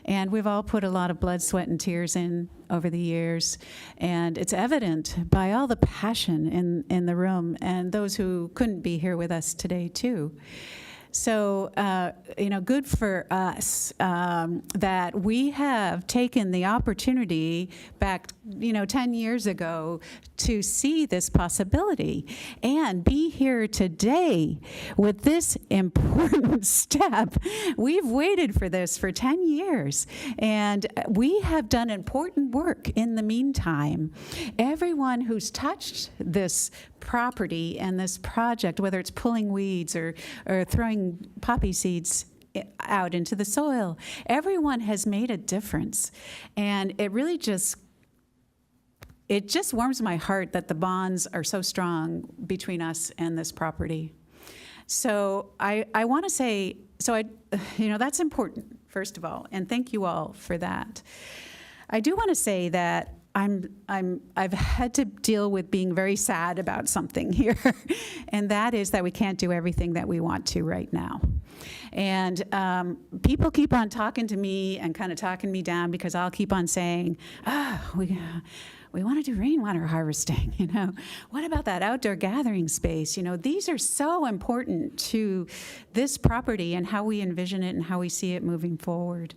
And we've all put a lot of blood, sweat, and tears in over the years. And it's evident by all the passion in the room and those who couldn't be here with us today, too. So, good for us that we have taken the opportunity back, 10 years ago to see this possibility and be here today with this important step. We've waited for this for 10 years, and we have done important work in the meantime. Everyone who's touched this property and this project, whether it's pulling weeds or throwing poppy seeds out into the soil, everyone has made a difference. And it really just warms my heart that the bonds are so strong between us and this property. So I want to say, that's important, first of all, and thank you all for that. I do want to say that I've had to deal with being very sad about something here, and that is that we can't do everything that we want to right now. And people keep on talking to me and kind of talking me down because I'll keep on saying, we want to do rainwater harvesting, What about that outdoor gathering space? These are so important to this property and how we envision it and how we see it moving forward.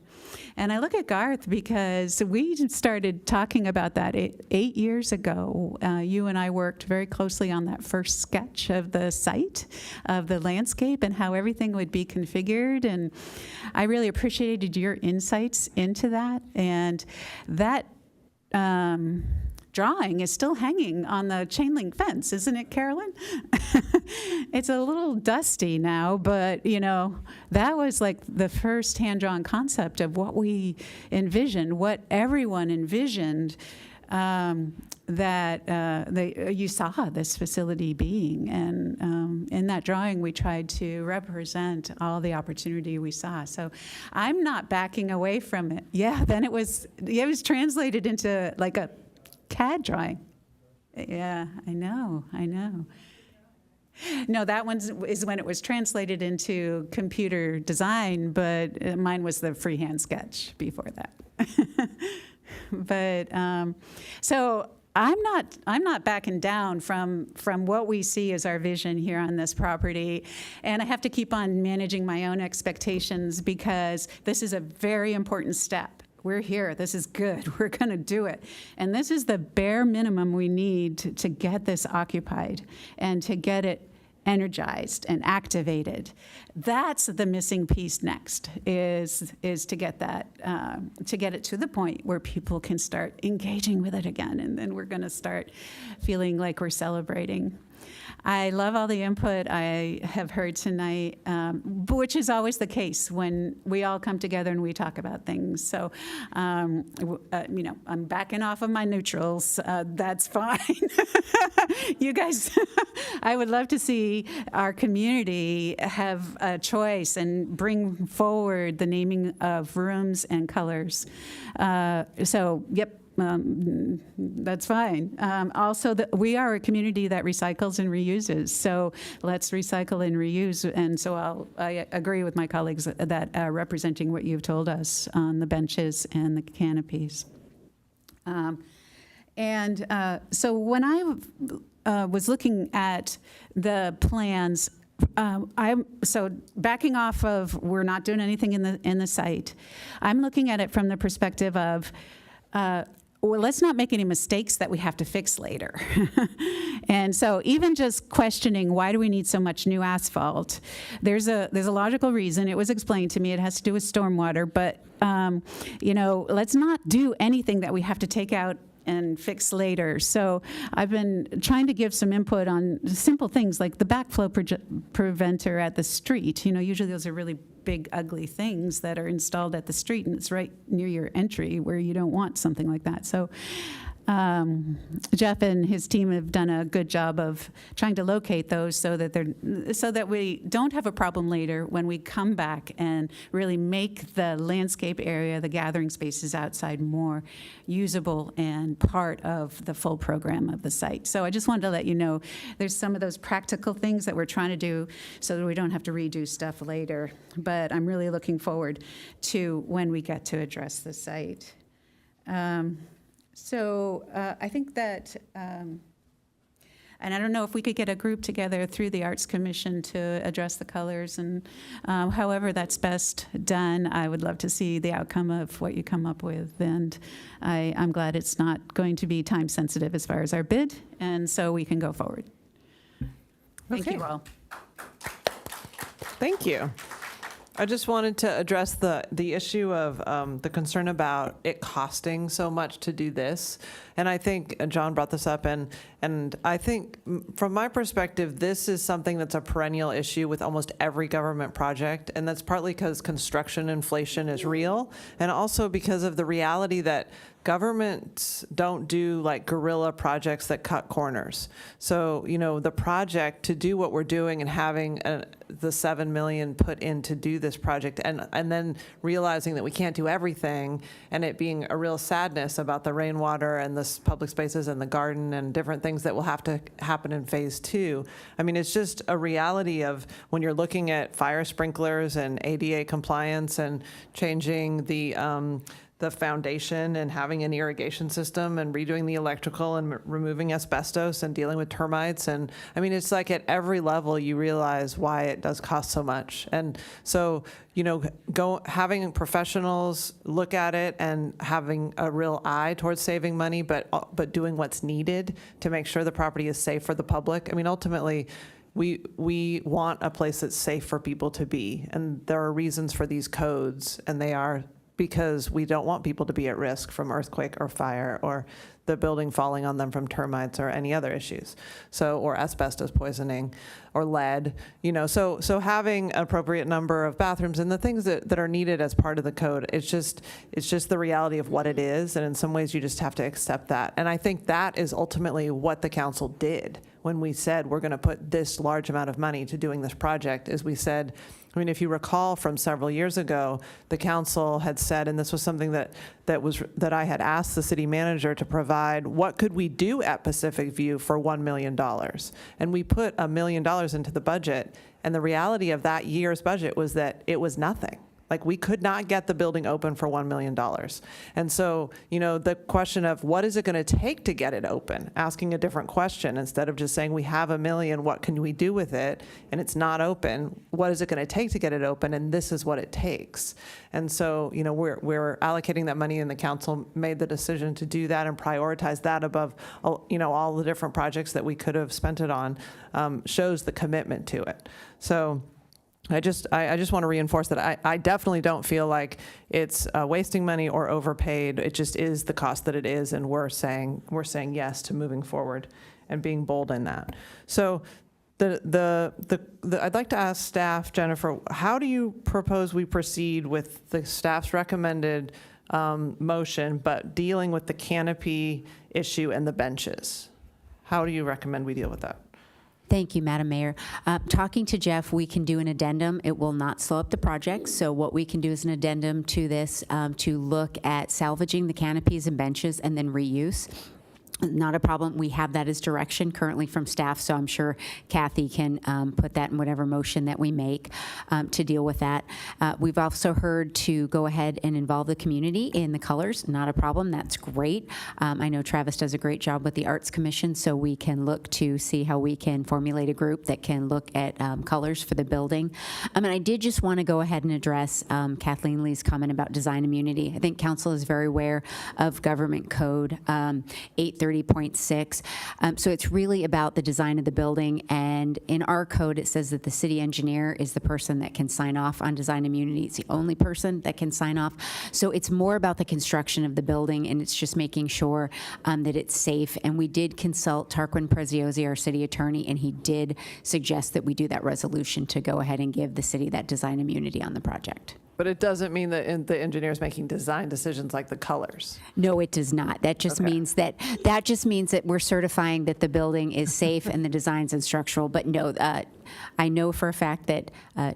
And I look at Garth because we started talking about that 8 years ago. You and I worked very closely on that first sketch of the site, of the landscape and how everything would be configured. And I really appreciated your insights into that. And that drawing is still hanging on the chain link fence, isn't it, Carolyn? It's a little dusty now, but that was like the first hand-drawn concept of what we envisioned, what everyone envisioned you saw this facility being. And in that drawing, we tried to represent all the opportunity we saw. So I'm not backing away from it. Yeah, then it was translated into like a CAD drawing. Yeah, I know. No, that one is when it was translated into computer design, but mine was the freehand sketch before that. But so I'm not backing down from what we see as our vision here on this property. And I have to keep on managing my own expectations because this is a very important step. We're here. This is good. We're going to do it. And this is the bare minimum we need to get this occupied and to get it energized and activated. That's the missing piece next, is to get that, to get it to the point where people can start engaging with it again, and then we're going to start feeling like we're celebrating. I love all the input I have heard tonight, which is always the case when we all come together and we talk about things. So, I'm backing off of my neutrals. That's fine. You guys, I would love to see our community have a choice and bring forward the naming of rooms and colors. Yep. That's fine. Also, we are a community that recycles and reuses, so let's recycle and reuse. And so I agree with my colleagues that representing what you've told us on the benches and the canopies. So when I was looking at the plans, so backing off of we're not doing anything in the site, I'm looking at it from the perspective of well, let's not make any mistakes that we have to fix later. And so even just questioning why do we need so much new asphalt, there's a logical reason. It was explained to me. It has to do with stormwater, but let's not do anything that we have to take out and fix later. So I've been trying to give some input on simple things like the backflow preventer at the street. Usually those are really big, ugly things that are installed at the street, and it's right near your entry where you don't want something like that. So Jeff and his team have done a good job of trying to locate those so that we don't have a problem later when we come back and really make the landscape area, the gathering spaces outside, more usable and part of the full program of the site. So I just wanted to let you know there's some of those practical things that we're trying to do so that we don't have to redo stuff later. But I'm really looking forward to when we get to address the site. I think that, and I don't know if we could get a group together through the Arts Commission to address the colors, and however that's best done, I would love to see the outcome of what you come up with. And I'm glad it's not going to be time sensitive as far as our bid, and so we can go forward. Thank you all. Thank you. I just wanted to address the issue of the concern about it costing so much to do this. And I think John brought this up, and I think from my perspective, this is something that's a perennial issue with almost every government project. And that's partly because construction inflation is real, and also because of the reality that governments don't do like guerrilla projects that cut corners. So, the project to do what we're doing and having the $7 million put in to do this project, and then realizing that we can't do everything, and it being a real sadness about the rainwater and the public spaces and the garden and different things that will have to happen in phase 2. I mean, it's just a reality of when you're looking at fire sprinklers and ADA compliance and changing the foundation and having an irrigation system and redoing the electrical and removing asbestos and dealing with termites. And I mean, it's like at every level you realize why it does cost so much. And so, having professionals look at it and having a real eye towards saving money, but doing what's needed to make sure the property is safe for the public. I mean, ultimately, we want a place that's safe for people to be. And there are reasons for these codes, and they are because we don't want people to be at risk from earthquake or fire or the building falling on them from termites or any other issues. So, or asbestos poisoning or lead, so having an appropriate number of bathrooms and the things that are needed as part of the code, it's just the reality of what it is. And in some ways you just have to accept that. And I think that is ultimately what the council did when we said we're going to put this large amount of money to doing this project, is we said, I mean, if you recall from several years ago, the council had said, and this was something that I had asked the city manager to provide, what could we do at Pacific View for $1 million? And we put $1 million into the budget, and the reality of that year's budget was that it was nothing. Like, we could not get the building open for $1 million. And so, the question of what is it going to take to get it open, asking a different question instead of just saying we have $1 million, what can we do with it, and it's not open, what is it going to take to get it open, and this is what it takes. And so, we're allocating that money, and the council made the decision to do that and prioritize that above, all the different projects that we could have spent it on, shows the commitment to it. So I just want to reinforce that I definitely don't feel like it's wasting money or overpaid. It just is the cost that it is, and we're saying yes to moving forward and being bold in that. So I'd like to ask staff, Jennifer, how do you propose we proceed with the staff's recommended motion, but dealing with the canopy issue and the benches? How do you recommend we deal with that? Thank you, Madam Mayor. Talking to Jeff, we can do an addendum. It will not slow up the project. So what we can do is an addendum to this to look at salvaging the canopies and benches and then reuse. Not a problem. We have that as direction currently from staff, so I'm sure Kathy can put that in whatever motion that we make to deal with that. We've also heard to go ahead and involve the community in the colors. Not a problem. That's great. I know Travis does a great job with the Arts Commission, so we can look to see how we can formulate a group that can look at colors for the building. And I did just want to go ahead and address Kathleen Lee's comment about design immunity. I think council is very aware of Government Code 830.6. So it's really about the design of the building. And in our code, it says that the city engineer is the person that can sign off on design immunity. It's the only person that can sign off. So it's more about the construction of the building, and it's just making sure that it's safe. And we did consult Tarquin Preziosi, our city attorney, and he did suggest that we do that resolution to go ahead and give the city that design immunity on the project. But it doesn't mean that the engineer's making design decisions like the colors. No, it does not. That just means that we're certifying that the building is safe and the design's and structural. But no, I know for a fact that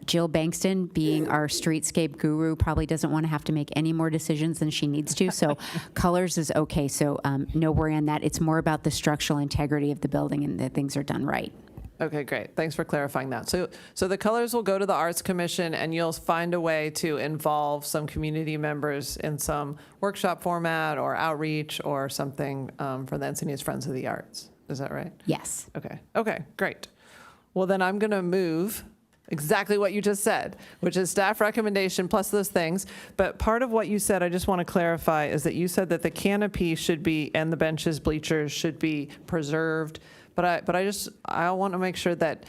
Jill Bankston, being our streetscape guru, probably doesn't want to have to make any more decisions than she needs to. So colors is okay. So no worry on that. It's more about the structural integrity of the building and that things are done right. Okay, great. Thanks for clarifying that. So the colors will go to the Arts Commission, and you'll find a way to involve some community members in some workshop format or outreach or something for the Encinitas Friends of the Arts. Is that right? Yes. Okay, great. Well, then I'm going to move exactly what you just said, which is staff recommendation plus those things. But part of what you said, I just want to clarify, is that you said that the canopy should be, and the benches, bleachers should be preserved. But I want to make sure that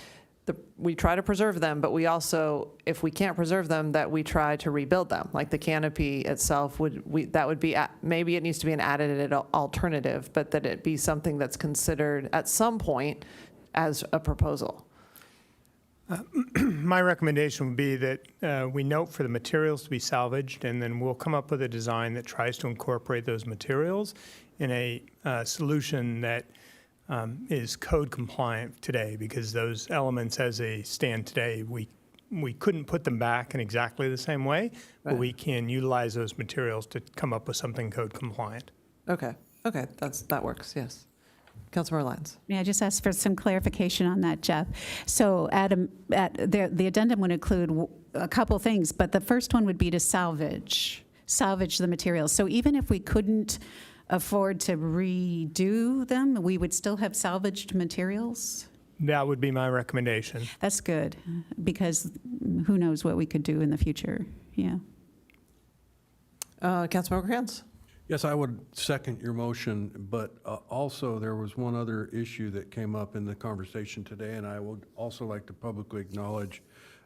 we try to preserve them, but we also, if we can't preserve them, that we try to rebuild them. Like the canopy itself that would be, maybe it needs to be an added alternative, but that it be something that's considered at some point as a proposal. My recommendation would be that we note for the materials to be salvaged, and then we'll come up with a design that tries to incorporate those materials in a solution that is code compliant today, because those elements as they stand today, we couldn't put them back in exactly the same way, but we can utilize those materials to come up with something code compliant. Okay, that works, yes. Councilmember Lyons. May I just ask for some clarification on that, Jeff? So the addendum would include a couple things, but the first one would be to salvage the materials. So even if we couldn't afford to redo them, we would still have salvaged materials? That would be my recommendation. That's good, because who knows what we could do in the future, yeah. Councilmember Kranz? Yes, I would second your motion, but also there was one other issue that came up in the conversation today, and I would also like to publicly acknowledge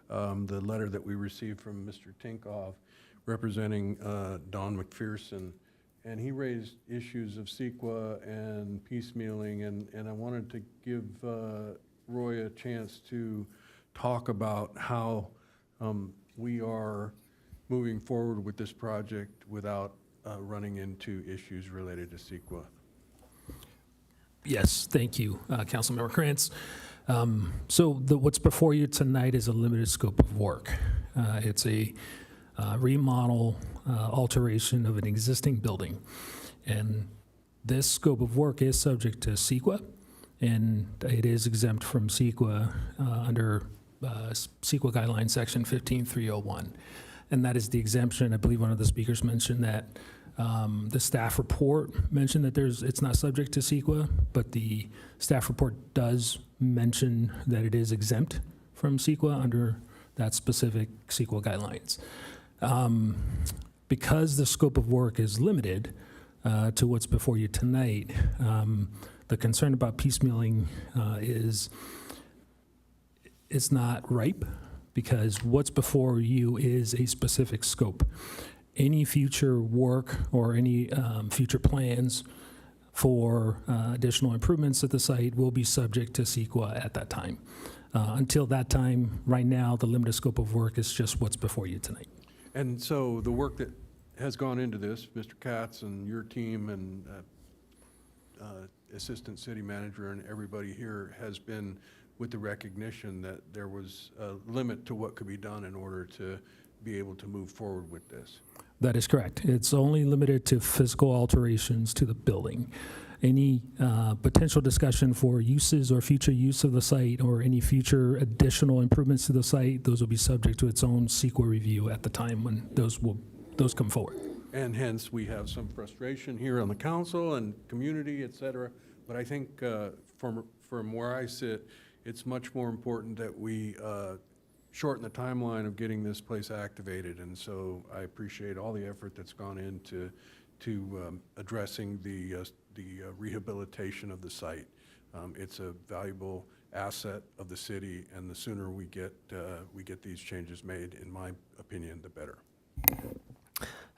the letter that we received from Mr. Tinkoff representing Don McPherson. And he raised issues of CEQA and piecemealing, and I wanted to give Roy a chance to talk about how we are moving forward with this project without running into issues related to CEQA. Yes, thank you, Councilmember Krantz. So what's before you tonight is a limited scope of work. It's a remodel, alteration of an existing building. And this scope of work is subject to CEQA, and it is exempt from CEQA under CEQA guideline section 15301. and that is the exemption. I believe one of the speakers mentioned that the staff report mentioned that it's not subject to CEQA, but the staff report does mention that it is exempt from CEQA under that specific CEQA guidelines. Because the scope of work is limited to what's before you tonight, the concern about piecemealing is it's not ripe, because what's before you is a specific scope. Any future work or any future plans for additional improvements at the site will be subject to CEQA at that time. Until that time, right now, the limited scope of work is just what's before you tonight. And so the work that has gone into this, Mr. Katz and your team and Assistant City Manager and everybody here, has been with the recognition that there was a limit to what could be done in order to be able to move forward with this. That is correct. It's only limited to physical alterations to the building. Any potential discussion for uses or future use of the site or any future additional improvements to the site, those will be subject to its own CEQA review at the time when those come forward. And hence, we have some frustration here on the council and community, et cetera. But I think from where I sit, it's much more important that we shorten the timeline of getting this place activated. And so I appreciate all the effort that's gone into addressing the rehabilitation of the site. It's a valuable asset of the city, and the sooner we get these changes made, in my opinion, the better.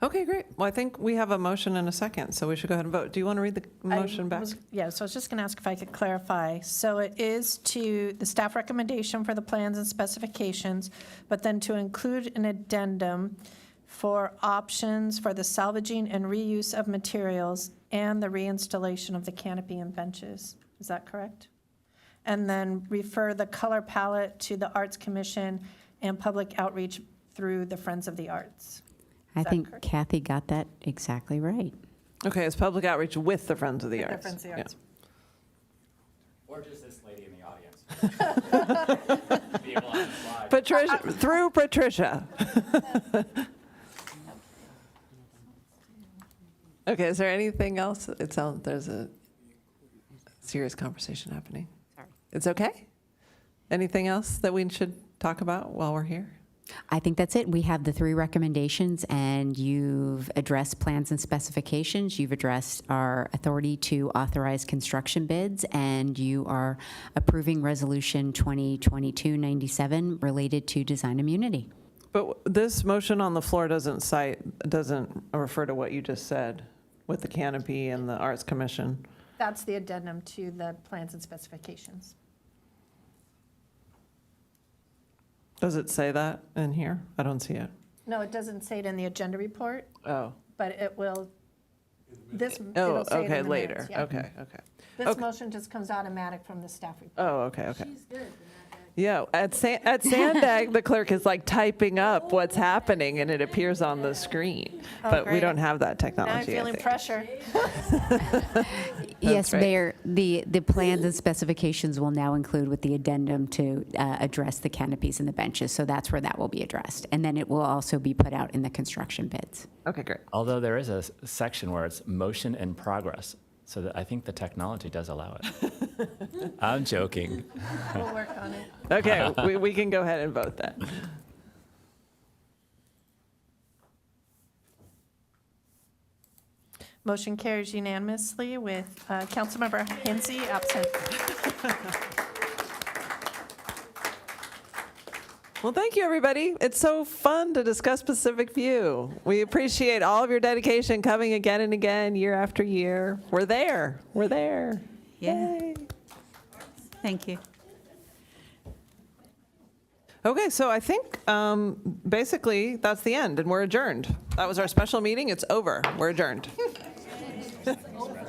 Okay, great. Well, I think we have a motion and a second, so we should go ahead and vote. Do you want to read the motion back? Yeah, so I was just going to ask if I could clarify. So it is to the staff recommendation for the plans and specifications, but then to include an addendum for options for the salvaging and reuse of materials and the reinstallation of the canopy and benches. Is that correct? And then refer the color palette to the Arts Commission and public outreach through the Friends of the Arts. I think Kathy got that exactly right. Okay, it's public outreach with the Friends of the Arts. The Friends of the Arts. Or just this lady in the audience. People on the slide. Patricia, through Patricia. Okay, is there anything else? It sounds there's a serious conversation happening. Sorry. It's okay? Anything else that we should talk about while we're here? I think that's it. We have the 3 recommendations, and you've addressed plans and specifications. You've addressed our authority to authorize construction bids, and you are approving Resolution 2022-97 related to design immunity. But this motion on the floor doesn't refer to what you just said with the canopy and the Arts Commission. That's the addendum to the plans and specifications. Does it say that in here? I don't see it. No, it doesn't say it in the agenda report, Oh. but it will, Oh, it'll say it in okay, the later. minutes, yeah. Okay. This Okay. motion just comes automatic from the staff report. Oh, okay. Yeah, at Sandag, the clerk is like typing up what's happening and it appears on the screen. Oh, But we great. don't have that Now I'm technology, I feeling think. pressure. Yes, right. Mayor, the plans and specifications will now include with the addendum to address the canopies and the benches, so that's where that will be addressed. And then it will also be put out in the construction bids. Okay, great. Although there is a section where it's motion in progress, so that I think the technology does allow it. I'm joking. We'll work on it. Okay, we can go ahead and vote then. Motion carries unanimously with Councilmember Hensy absent. Well, thank you, everybody. It's so fun to discuss Pacific View. We appreciate all of your dedication coming again and again, year after year. We're there. We're there. Yeah. Yay. Thank you. Okay, so I think basically that's the end, and we're adjourned. That was our special meeting. It's over. We're adjourned.